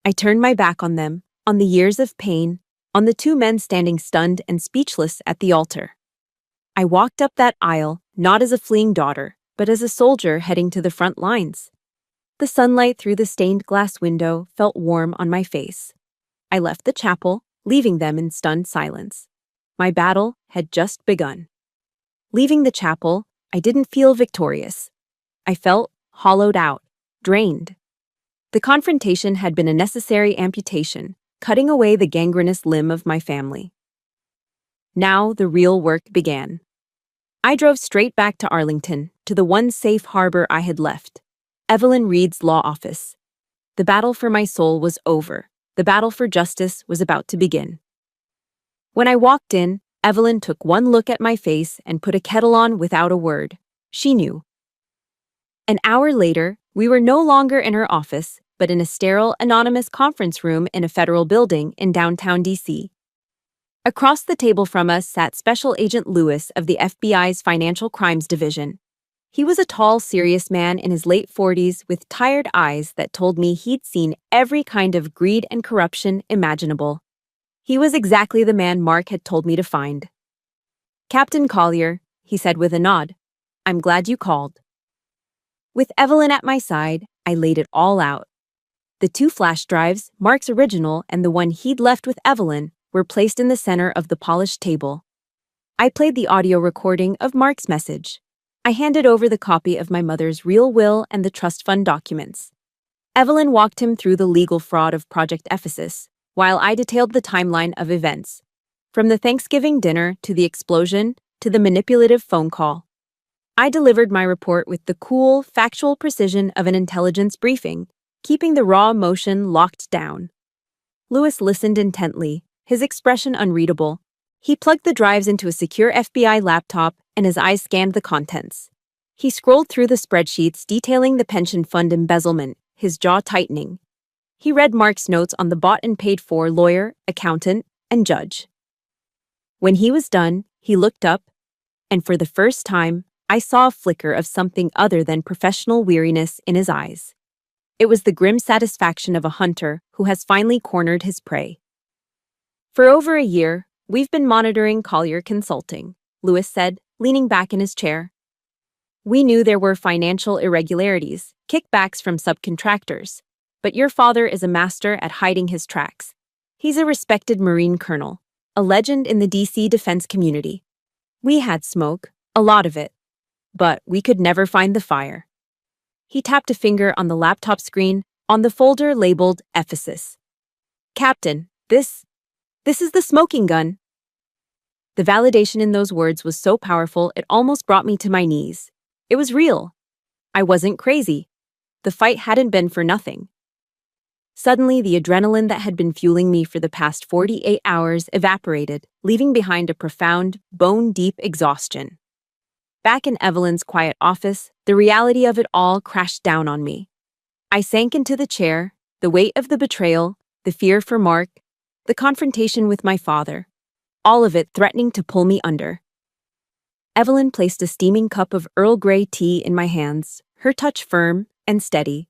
I turned my back on them, on the years of pain, on the two men standing stunned and speechless at the altar. I walked up that aisle, not as a fleeing daughter, but as a soldier heading to the front lines. The sunlight through the stained glass window felt warm on my face. I left the chapel, leaving them in stunned silence. My battle had just begun. Leaving the chapel, I didn't feel victorious. I felt hollowed out, drained. The confrontation had been a necessary amputation, cutting away the gangrenous limb of my family. Now the real work began. I drove straight back to Arlington, to the one safe harbor I had left, Evelyn Reed's law office. The battle for my soul was over. The battle for justice was about to begin. When I walked in, Evelyn took one look at my face and put a kettle on without a word. She knew. An hour later, we were no longer in her office, but in a sterile, anonymous conference room in a federal building in downtown D.C. Across the table from us sat Special Agent Lewis of the FBI's Financial Crimes Division. He was a tall, serious man in his late 40s with tired eyes that told me he'd seen every kind of greed and corruption imaginable. He was exactly the man Mark had told me to find. "Captain Collier," he said with a nod, "I'm glad you called." With Evelyn at my side, I laid it all out. The two flash drives, Mark's original and the one he'd left with Evelyn, were placed in the center of the polished table. I played the audio recording of Mark's message. I handed over the copy of my mother's real will and the trust fund documents. Evelyn walked him through the legal fraud of Project Ephesus, while I detailed the timeline of events, from the Thanksgiving dinner to the explosion to the manipulative phone call. I delivered my report with the cool, factual precision of an intelligence briefing, keeping the raw emotion locked down. Lewis listened intently, his expression unreadable. He plugged the drives into a secure FBI laptop and his eyes scanned the contents. He scrolled through the spreadsheets detailing the pension fund embezzlement, his jaw tightening. He read Mark's notes on the bought and paid for lawyer, accountant, and judge. When he was done, he looked up, and for the first time, I saw a flicker of something other than professional weariness in his eyes. It was the grim satisfaction of a hunter who has finally cornered his prey. "For over a year, we've been monitoring Collier Consulting," Lewis said, leaning back in his chair. "We knew there were financial irregularities, kickbacks from subcontractors, but your father is a master at hiding his tracks. He's a respected Marine colonel, a legend in the DC defense community. We had smoke, a lot of it, but we could never find the fire." He tapped a finger on the laptop screen on the folder labeled Ephesus. "Captain, this is the smoking gun." The validation in those words was so powerful it almost brought me to my knees. It was real. I wasn't crazy. The fight hadn't been for nothing. Suddenly, the adrenaline that had been fueling me for the past 48 hours evaporated, leaving behind a profound, bone-deep exhaustion. Back in Evelyn's quiet office, the reality of it all crashed down on me. I sank into the chair, the weight of the betrayal, the fear for Mark, the confrontation with my father, all of it threatening to pull me under. Evelyn placed a steaming cup of Earl Grey tea in my hands, her touch firm and steady.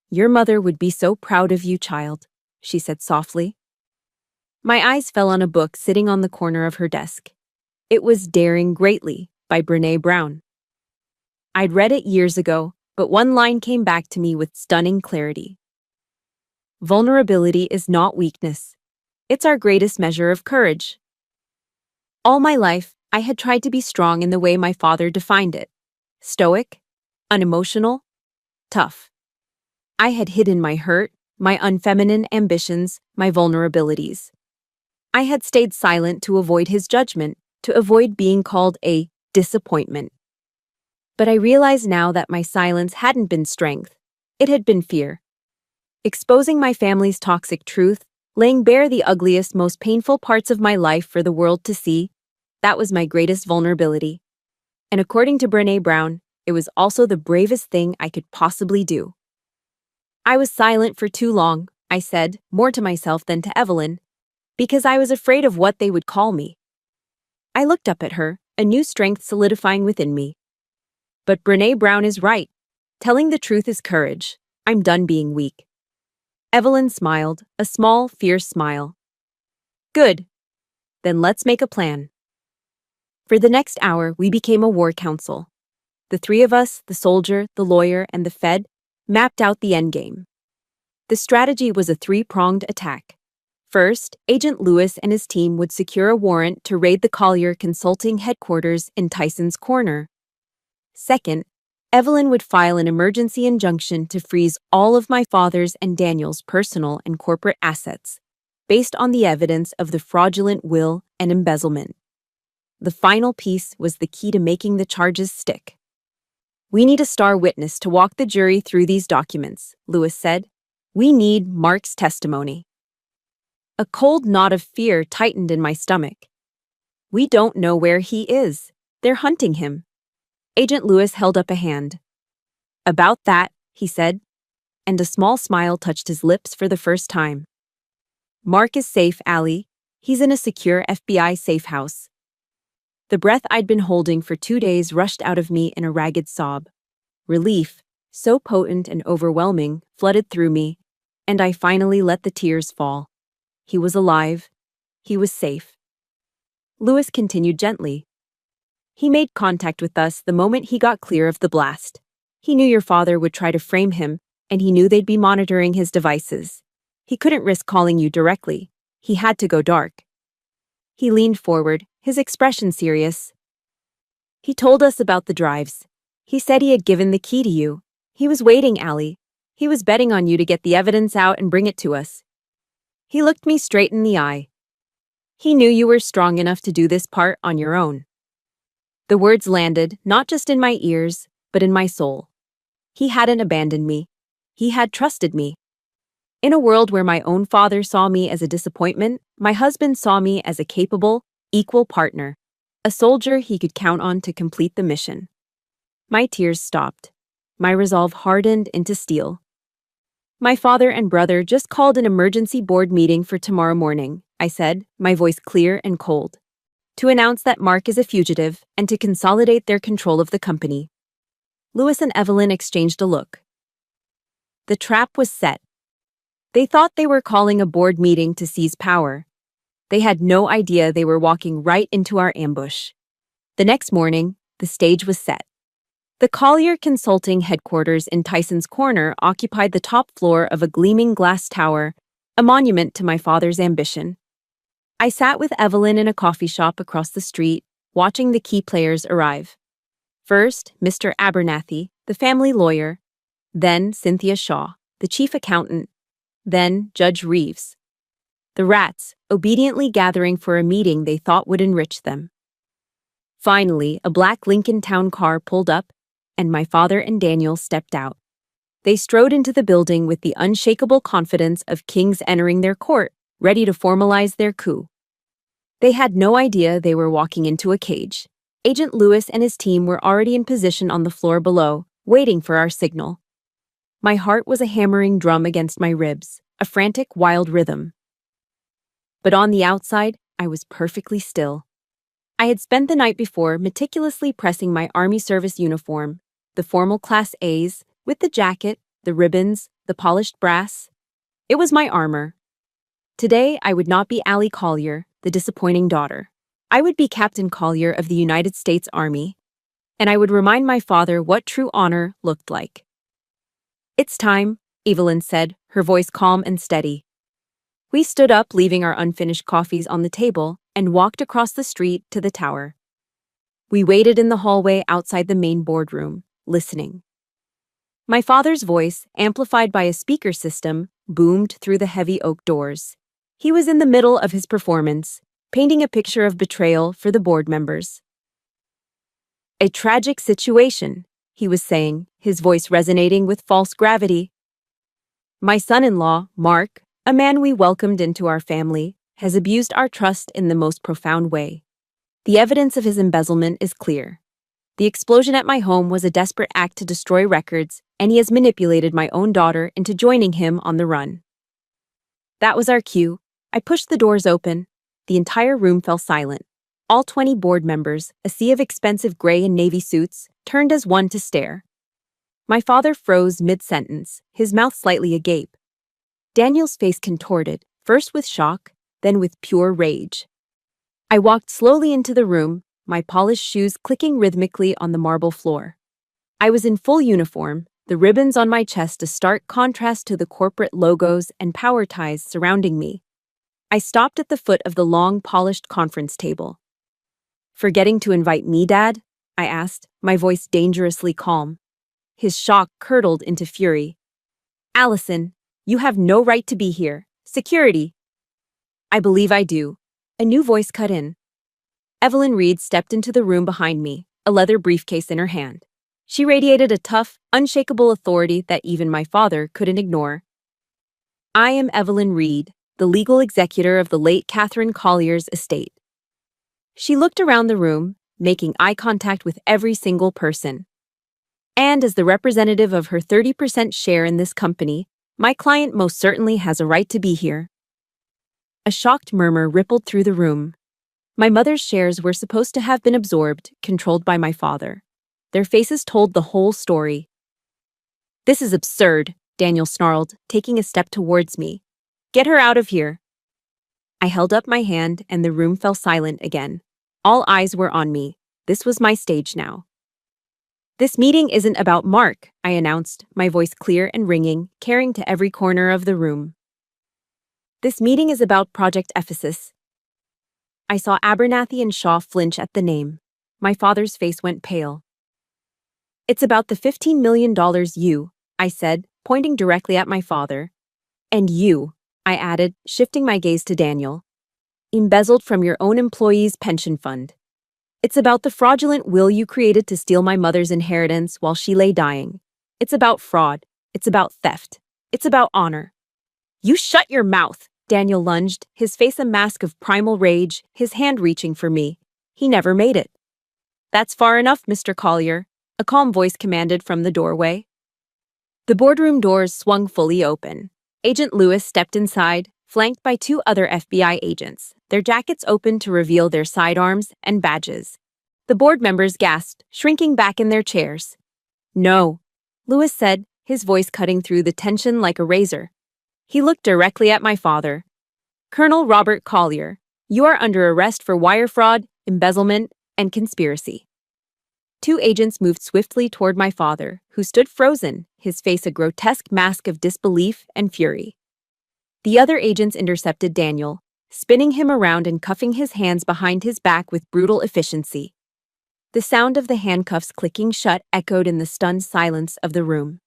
"Your mother would be so proud of you, child," she said softly. My eyes fell on a book sitting on the corner of her desk. It was Daring Greatly by Brené Brown. I'd read it years ago, but one line came back to me with stunning clarity. "Vulnerability is not weakness. It's our greatest measure of courage." All my life, I had tried to be strong in the way my father defined it. Stoic, unemotional, tough. I had hidden my hurt, my unfeminine ambitions, my vulnerabilities. I had stayed silent to avoid his judgment, to avoid being called a disappointment. But I realize now that my silence hadn't been strength. It had been fear. Exposing my family's toxic truth, laying bare the ugliest, most painful parts of my life for the world to see, that was my greatest vulnerability. And according to Brené Brown, it was also the bravest thing I could possibly do. I was silent for too long, I said, more to myself than to Evelyn, because I was afraid of what they would call me. I looked up at her, a new strength solidifying within me. But Brené Brown is right. Telling the truth is courage. I'm done being weak. Evelyn smiled, a small, fierce smile. Good. Then let's make a plan. For the next hour, we became a war council. The three of us, the soldier, the lawyer, and the Fed, mapped out the endgame. The strategy was a three-pronged attack. First, Agent Lewis and his team would secure a warrant to raid the Collier Consulting headquarters in Tyson's Corner. Second, Evelyn would file an emergency injunction to freeze all of my father's and Daniel's personal and corporate assets, based on the evidence of the fraudulent will and embezzlement. The final piece was the key to making the charges stick. We need a star witness to walk the jury through these documents, Lewis said. We need Mark's testimony. A cold knot of fear tightened in my stomach. We don't know where he is. They're hunting him. Agent Lewis held up a hand. About that, he said, and a small smile touched his lips for the first time. Mark is safe, Allie. He's in a secure FBI safe house. The breath I'd been holding for 2 days rushed out of me in a ragged sob. Relief, so potent and overwhelming, flooded through me, and I finally let the tears fall. He was alive. He was safe. Lewis continued gently. He made contact with us the moment he got clear of the blast. He knew your father would try to frame him, and he knew they'd be monitoring his devices. He couldn't risk calling you directly. He had to go dark. He leaned forward, his expression serious. He told us about the drives. He said he had given the key to you. He was waiting, Allie. He was betting on you to get the evidence out and bring it to us. He looked me straight in the eye. He knew you were strong enough to do this part on your own. The words landed, not just in my ears, but in my soul. He hadn't abandoned me. He had trusted me. In a world where my own father saw me as a disappointment, my husband saw me as a capable, equal partner, a soldier he could count on to complete the mission. My tears stopped. My resolve hardened into steel. My father and brother just called an emergency board meeting for tomorrow morning, I said, my voice clear and cold, to announce that Mark is a fugitive and to consolidate their control of the company. Lewis and Evelyn exchanged a look. The trap was set. They thought they were calling a board meeting to seize power. They had no idea they were walking right into our ambush. The next morning, the stage was set. The Collier Consulting headquarters in Tyson's Corner occupied the top floor of a gleaming glass tower, a monument to my father's ambition. I sat with Evelyn in a coffee shop across the street, watching the key players arrive. First, Mr. Abernathy, the family lawyer, then Cynthia Shaw, the chief accountant, then Judge Reeves. The rats, obediently gathering for a meeting they thought would enrich them. Finally, a black Lincoln Town car pulled up, and my father and Daniel stepped out. They strode into the building with the unshakable confidence of kings entering their court, ready to formalize their coup. They had no idea they were walking into a cage. Agent Lewis and his team were already in position on the floor below, waiting for our signal. My heart was a hammering drum against my ribs, a frantic, wild rhythm. But on the outside, I was perfectly still. I had spent the night before meticulously pressing my Army service uniform, the formal Class A's, with the jacket, the ribbons, the polished brass. It was my armor. Today, I would not be Allie Collier, the disappointing daughter. I would be Captain Collier of the United States Army, and I would remind my father what true honor looked like. It's time, Evelyn said, her voice calm and steady. We stood up, leaving our unfinished coffees on the table, and walked across the street to the tower. We waited in the hallway outside the main boardroom, listening. My father's voice, amplified by a speaker system, boomed through the heavy oak doors. He was in the middle of his performance, painting a picture of betrayal for the board members. A tragic situation, he was saying, his voice resonating with false gravity. My son-in-law, Mark, a man we welcomed into our family, has abused our trust in the most profound way. The evidence of his embezzlement is clear. The explosion at my home was a desperate act to destroy records, and he has manipulated my own daughter into joining him on the run. That was our cue. I pushed the doors open. The entire room fell silent. All 20 board members, a sea of expensive gray and navy suits, turned as one to stare. My father froze mid-sentence, his mouth slightly agape. Daniel's face contorted, first with shock, then with pure rage. I walked slowly into the room, my polished shoes clicking rhythmically on the marble floor. I was in full uniform, the ribbons on my chest a stark contrast to the corporate logos and power ties surrounding me. I stopped at the foot of the long, polished conference table. "Forgetting to invite me, Dad?" I asked, my voice dangerously calm. His shock curdled into fury. "Allison, you have no right to be here. Security." "I believe I do." A new voice cut in. Evelyn Reed stepped into the room behind me, a leather briefcase in her hand. She radiated a tough, unshakable authority that even my father couldn't ignore. "I am Evelyn Reed, the legal executor of the late Catherine Collier's estate." She looked around the room, making eye contact with every single person. "And as the representative of her 30% share in this company, my client most certainly has a right to be here." A shocked murmur rippled through the room. My mother's shares were supposed to have been absorbed, controlled by my father. Their faces told the whole story. "This is absurd," Daniel snarled, taking a step towards me. "Get her out of here." I held up my hand and the room fell silent again. All eyes were on me. This was my stage now. "This meeting isn't about Mark," I announced, my voice clear and ringing, carrying to every corner of the room. "This meeting is about Project Ephesus." I saw Abernathy and Shaw flinch at the name. My father's face went pale. "It's about the $15 million you," I said, pointing directly at my father. "And you," I added, shifting my gaze to Daniel. "Embezzled from your own employees' pension fund. It's about the fraudulent will you created to steal my mother's inheritance while she lay dying. It's about fraud. It's about theft. It's about honor." "You shut your mouth!" Daniel lunged, his face a mask of primal rage, his hand reaching for me. He never made it. "That's far enough, Mr. Collier," a calm voice commanded from the doorway. The boardroom doors swung fully open. Agent Lewis stepped inside, flanked by 2 other FBI agents, their jackets open to reveal their sidearms and badges. The board members gasped, shrinking back in their chairs. "No," Lewis said, his voice cutting through the tension like a razor. He looked directly at my father. "Colonel Robert Collier, you are under arrest for wire fraud, embezzlement, and conspiracy." 2 agents moved swiftly toward my father, who stood frozen, his face a grotesque mask of disbelief and fury. The other agents intercepted Daniel, spinning him around and cuffing his hands behind his back with brutal efficiency. The sound of the handcuffs clicking shut echoed in the stunned silence of the room.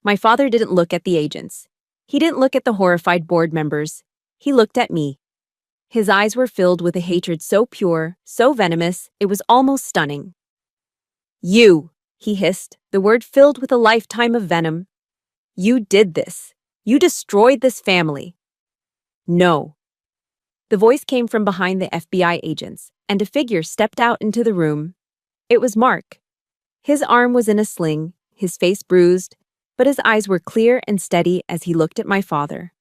My father didn't look at the agents. He didn't look at the horrified board members. He looked at me. His eyes were filled with a hatred so pure, so venomous, it was almost stunning. "You," he hissed, the word filled with a lifetime of venom. "You did this. You destroyed this family." "No." The voice came from behind the FBI agents, and a figure stepped out into the room. It was Mark. His arm was in a sling, his face bruised, but his eyes were clear and steady as he looked at my father.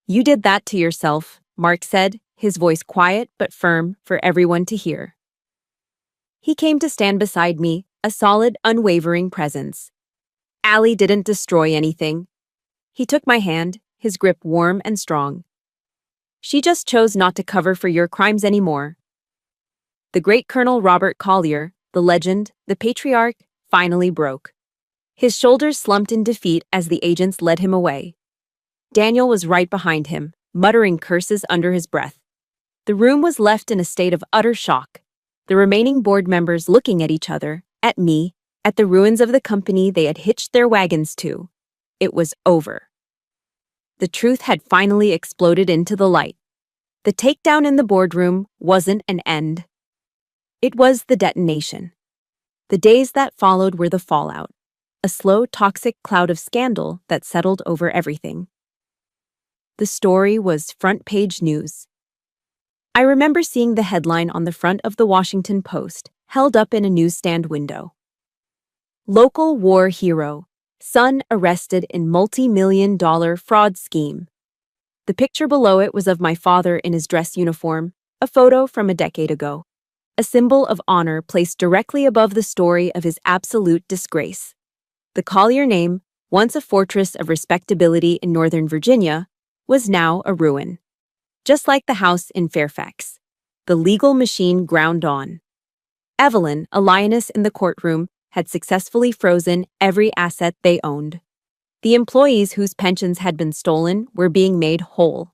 "You did that to yourself," Mark said, his voice quiet but firm for everyone to hear. He came to stand beside me, a solid, unwavering presence. "Allie didn't destroy anything." He took my hand, his grip warm and strong. "She just chose not to cover for your crimes anymore." The great Colonel Robert Collier, the legend, the patriarch, finally broke. His shoulders slumped in defeat as the agents led him away. Daniel was right behind him, muttering curses under his breath. The room was left in a state of utter shock, the remaining board members looking at each other, at me, at the ruins of the company they had hitched their wagons to. It was over. The truth had finally exploded into the light. The takedown in the boardroom wasn't an end. It was the detonation. The days that followed were the fallout, a slow, toxic cloud of scandal that settled over everything. The story was front-page news. I remember seeing the headline on the front of the Washington Post, held up in a newsstand window. "Local war hero, son arrested in multi-million-dollar fraud scheme." The picture below it was of my father in his dress uniform, a photo from a decade ago. A symbol of honor placed directly above the story of his absolute disgrace. The Collier name, once a fortress of respectability in Northern Virginia, was now a ruin. Just like the house in Fairfax. The legal machine ground on. Evelyn, a lioness in the courtroom, had successfully frozen every asset they owned. The employees whose pensions had been stolen were being made whole.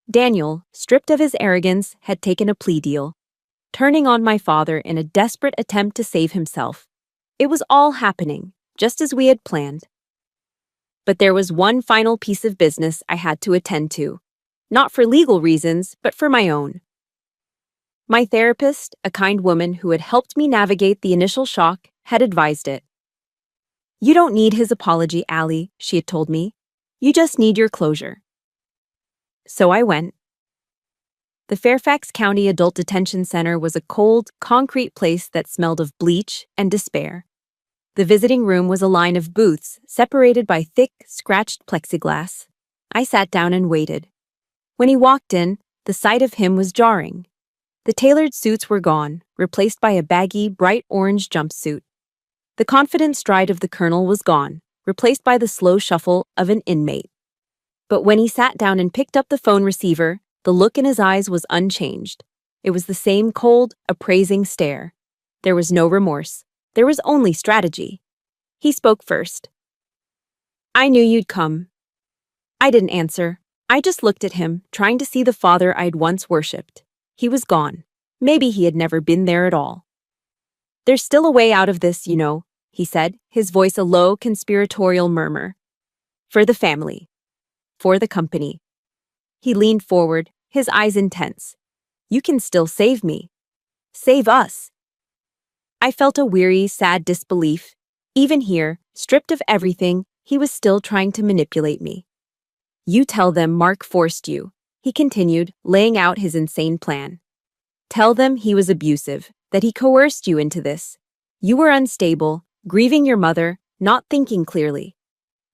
Daniel, stripped of his arrogance, had taken a plea deal, turning on my father in a desperate attempt to save himself. It was all happening, just as we had planned. But there was one final piece of business I had to attend to. Not for legal reasons, but for my own. My therapist, a kind woman who had helped me navigate the initial shock, had advised it. "You don't need his apology, Allie," she had told me. "You just need your closure." So I went. The Fairfax County Adult Detention Center was a cold, concrete place that smelled of bleach and despair. The visiting room was a line of booths separated by thick, scratched plexiglass. I sat down and waited. When he walked in, the sight of him was jarring. The tailored suits were gone, replaced by a baggy, bright orange jumpsuit. The confident stride of the colonel was gone, replaced by the slow shuffle of an inmate. But when he sat down and picked up the phone receiver, the look in his eyes was unchanged. It was the same cold, appraising stare. There was no remorse. There was only strategy. He spoke first. "I knew you'd come." I didn't answer. I just looked at him, trying to see the father I'd once worshipped. He was gone. Maybe he had never been there at all. "There's still a way out of this, you know," he said, his voice a low, conspiratorial murmur. "For the family. For the company." He leaned forward, his eyes intense. "You can still save me. Save us." I felt a weary, sad disbelief. Even here, stripped of everything, he was still trying to manipulate me. "You tell them Mark forced you," he continued, laying out his insane plan. "Tell them he was abusive, that he coerced you into this. You were unstable, grieving your mother, not thinking clearly.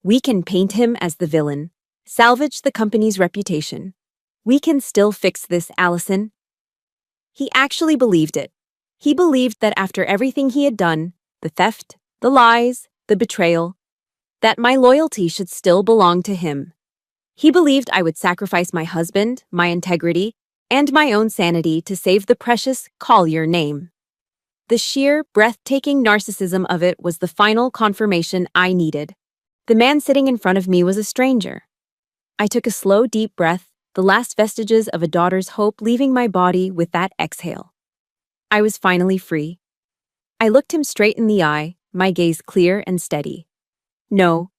We can paint him as the villain, salvage the company's reputation. We can still fix this, Allison." He actually believed it. He believed that after everything he had done, the theft, the lies, the betrayal, that my loyalty should still belong to him. He believed I would sacrifice my husband, my integrity, and my own sanity to save the precious Collier name. The sheer, breathtaking narcissism of it was the final confirmation I needed. The man sitting in front of me was a stranger. I took a slow, deep breath, the last vestiges of a daughter's hope leaving my body with that exhale. I was finally free. I looked him straight in the eye, my gaze clear and steady. "No,"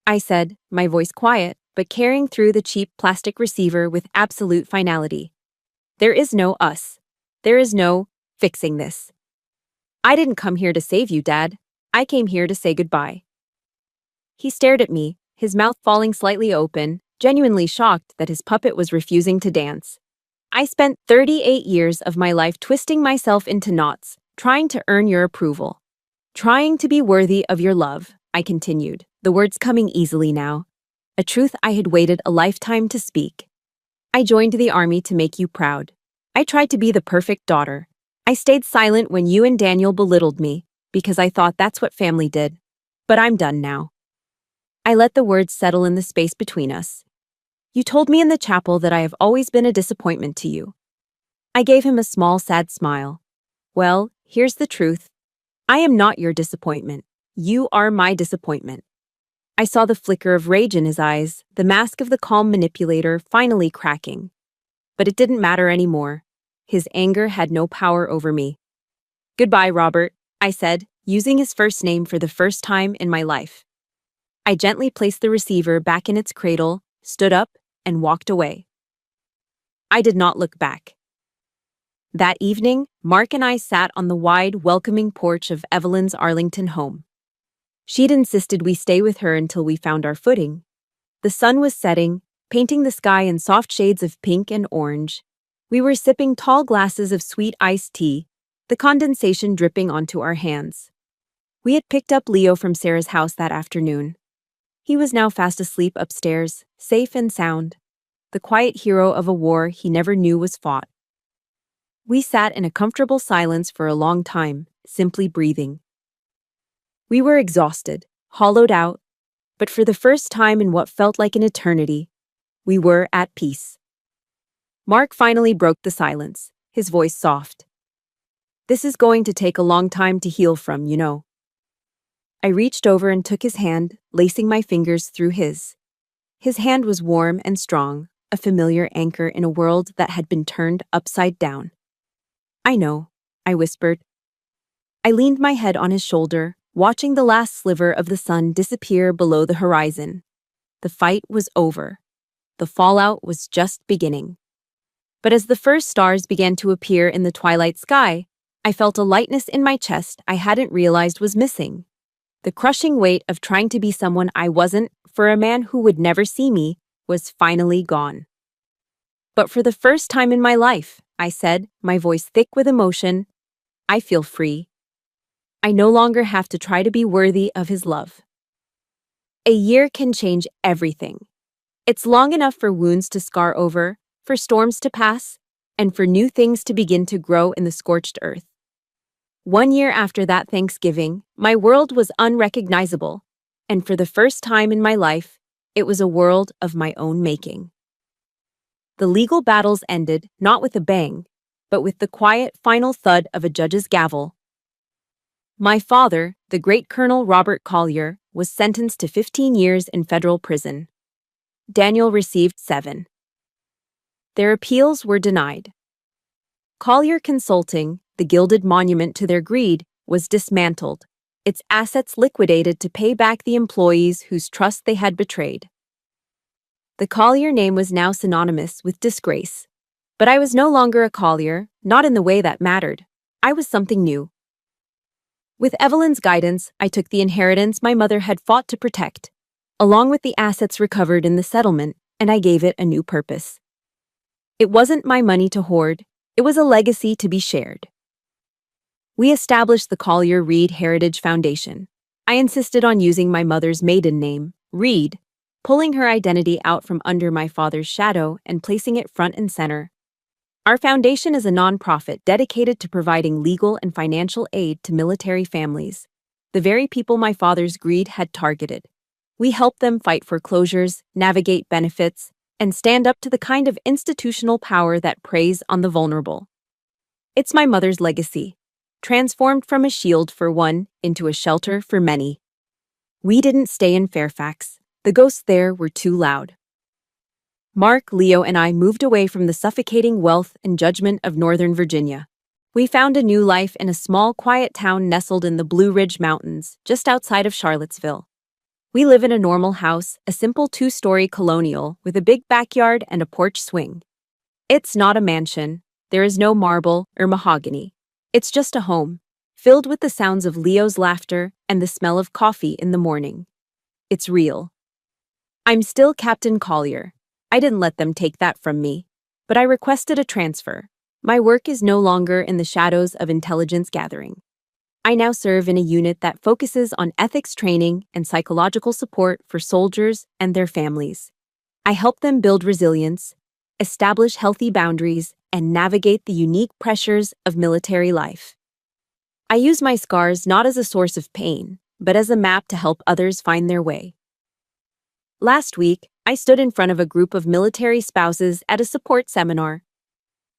I said, my voice quiet, but carrying through the cheap plastic receiver with absolute finality. "There is no us. There is no fixing this. I didn't come here to save you, Dad. I came here to say goodbye." He stared at me, his mouth falling slightly open, genuinely shocked that his puppet was refusing to dance. "I spent 38 years of my life twisting myself into knots, trying to earn your approval. Trying to be worthy of your love," I continued, the words coming easily now. A truth I had waited a lifetime to speak. "I joined the army to make you proud. I tried to be the perfect daughter. I stayed silent when you and Daniel belittled me, because I thought that's what family did. But I'm done now." I let the words settle in the space between us. "You told me in the chapel that I have always been a disappointment to you." I gave him a small, sad smile. "Well, here's the truth. I am not your disappointment. You are my disappointment." I saw the flicker of rage in his eyes, the mask of the calm manipulator finally cracking. But it didn't matter anymore. His anger had no power over me. "Goodbye, Robert," I said, using his first name for the first time in my life. I gently placed the receiver back in its cradle, stood up, and walked away. I did not look back. That evening, Mark and I sat on the wide, welcoming porch of Evelyn's Arlington home. She'd insisted we stay with her until we found our footing. The sun was setting, painting the sky in soft shades of pink and orange. We were sipping tall glasses of sweet iced tea, the condensation dripping onto our hands. We had picked up Leo from Sarah's house that afternoon. He was now fast asleep upstairs, safe and sound. the quiet hero of a war he never knew was fought. We sat in a comfortable silence for a long time, simply breathing. We were exhausted, hollowed out, but for the first time in what felt like an eternity, we were at peace. Mark finally broke the silence, his voice soft. "This is going to take a long time to heal from, you know." I reached over and took his hand, lacing my fingers through his. His hand was warm and strong, a familiar anchor in a world that had been turned upside down. "I know," I whispered. I leaned my head on his shoulder, watching the last sliver of the sun disappear below the horizon. The fight was over. The fallout was just beginning. But as the first stars began to appear in the twilight sky, I felt a lightness in my chest I hadn't realized was missing. The crushing weight of trying to be someone I wasn't for a man who would never see me was finally gone. "But for the first time in my life," I said, my voice thick with emotion, "I feel free. I no longer have to try to be worthy of his love." A year can change everything. It's long enough for wounds to scar over, for storms to pass, and for new things to begin to grow in the scorched earth. 1 year after that Thanksgiving, my world was unrecognizable, and for the first time in my life, it was a world of my own making. The legal battles ended not with a bang, but with the quiet final thud of a judge's gavel. My father, the great Colonel Robert Collier, was sentenced to 15 years in federal prison. Daniel received 7. Their appeals were denied. Collier Consulting, the gilded monument to their greed, was dismantled, its assets liquidated to pay back the employees whose trust they had betrayed. The Collier name was now synonymous with disgrace. But I was no longer a Collier, not in the way that mattered. I was something new. With Evelyn's guidance, I took the inheritance my mother had fought to protect, along with the assets recovered in the settlement, and I gave it a new purpose. It wasn't my money to hoard, it was a legacy to be shared. We established the Collier Reed Heritage Foundation. I insisted on using my mother's maiden name, Reed, pulling her identity out from under my father's shadow and placing it front and center. Our foundation is a nonprofit dedicated to providing legal and financial aid to military families, the very people my father's greed had targeted. We help them fight foreclosures, navigate benefits, and stand up to the kind of institutional power that preys on the vulnerable. It's my mother's legacy, transformed from a shield for one into a shelter for many. We didn't stay in Fairfax. The ghosts there were too loud. Mark, Leo, and I moved away from the suffocating wealth and judgment of Northern Virginia. We found a new life in a small, quiet town nestled in the Blue Ridge Mountains, just outside of Charlottesville. We live in a normal house, a simple 2-story colonial with a big backyard and a porch swing. It's not a mansion. There is no marble or mahogany. It's just a home, filled with the sounds of Leo's laughter and the smell of coffee in the morning. It's real. I'm still Captain Collier. I didn't let them take that from me, but I requested a transfer. My work is no longer in the shadows of intelligence gathering. I now serve in a unit that focuses on ethics training and psychological support for soldiers and their families. I help them build resilience, establish healthy boundaries, and navigate the unique pressures of military life. I use my scars not as a source of pain, but as a map to help others find their way. Last week, I stood in front of a group of military spouses at a support seminar.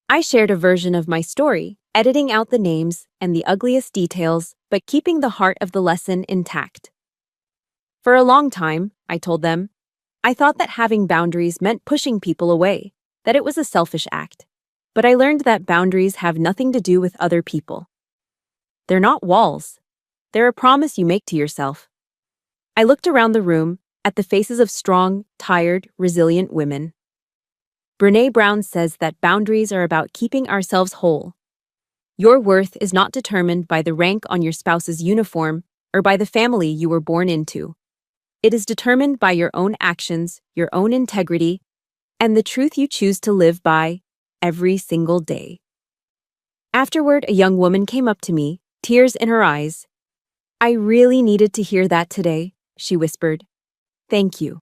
I shared a version of my story, editing out the names and the ugliest details, but keeping the heart of the lesson intact. For a long time, I told them, I thought that having boundaries meant pushing people away, that it was a selfish act. But I learned that boundaries have nothing to do with other people. They're not walls. They're a promise you make to yourself. I looked around the room, at the faces of strong, tired, resilient women. Brené Brown says that boundaries are about keeping ourselves whole. Your worth is not determined by the rank on your spouse's uniform or by the family you were born into. It is determined by your own actions, your own integrity, and the truth you choose to live by every single day. Afterward, a young woman came up to me, tears in her eyes. I really needed to hear that today, she whispered. Thank you.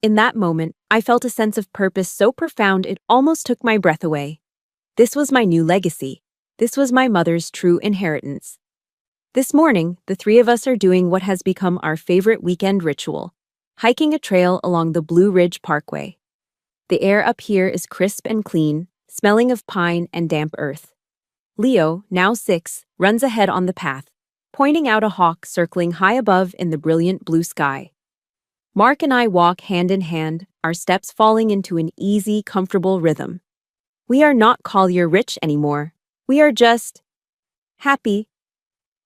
In that moment, I felt a sense of purpose so profound it almost took my breath away. This was my new legacy. This was my mother's true inheritance. This morning, the three of us are doing what has become our favorite weekend ritual, hiking a trail along the Blue Ridge Parkway. The air up here is crisp and clean, smelling of pine and damp earth. Leo, now 6, runs ahead on the path, pointing out a hawk circling high above in the brilliant blue sky. Mark and I walk hand in hand, our steps falling into an easy, comfortable rhythm. We are not Collier rich anymore. We are just happy.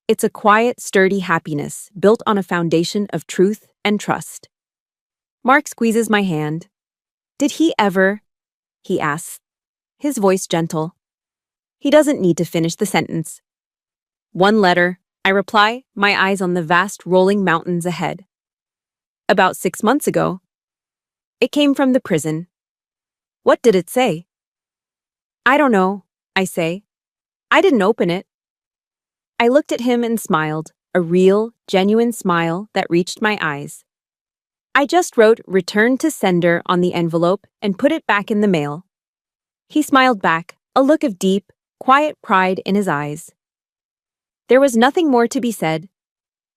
It's a quiet, sturdy happiness built on a foundation of truth and trust. Mark squeezes my hand. Did he ever? He asks, his voice gentle. He doesn't need to finish the sentence. One letter, I reply, my eyes on the vast rolling mountains ahead. About 6 months ago. It came from the prison. What did it say? I don't know, I say. I didn't open it. I looked at him and smiled, a real, genuine smile that reached my eyes. I just wrote "Return to Sender" on the envelope and put it back in the mail. He smiled back, a look of deep, quiet pride in his eyes. There was nothing more to be said.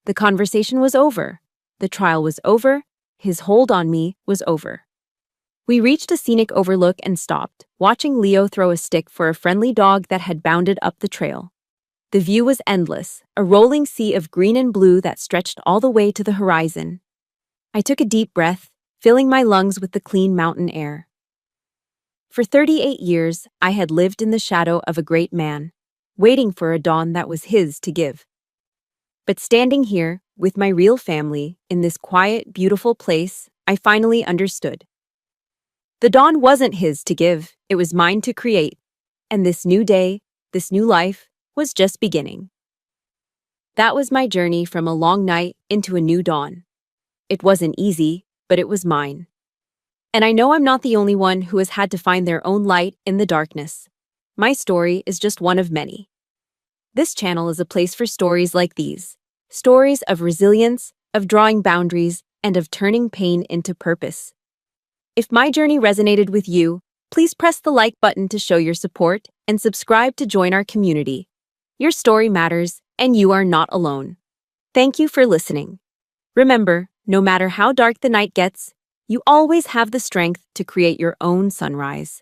The conversation was over. The trial was over. His hold on me was over. We reached a scenic overlook and stopped, watching Leo throw a stick for a friendly dog that had bounded up the trail. The view was endless, a rolling sea of green and blue that stretched all the way to the horizon. I took a deep breath, filling my lungs with the clean mountain air. For 38 years, I had lived in the shadow of a great man, waiting for a dawn that was his to give. But standing here, with my real family, in this quiet, beautiful place, I finally understood. The dawn wasn't his to give, it was mine to create. And this new day, this new life, was just beginning. That was my journey from a long night into a new dawn. It wasn't easy, but it was mine. And I know I'm not the only one who has had to find their own light in the darkness. My story is just one of many. This channel is a place for stories like these. Stories of resilience, of drawing boundaries, and of turning pain into purpose. If my journey resonated with you, please press the like button to show your support and subscribe to join our community. Your story matters, and you are not alone. Thank you for listening. Remember, no matter how dark the night gets, you always have the strength to create your own sunrise.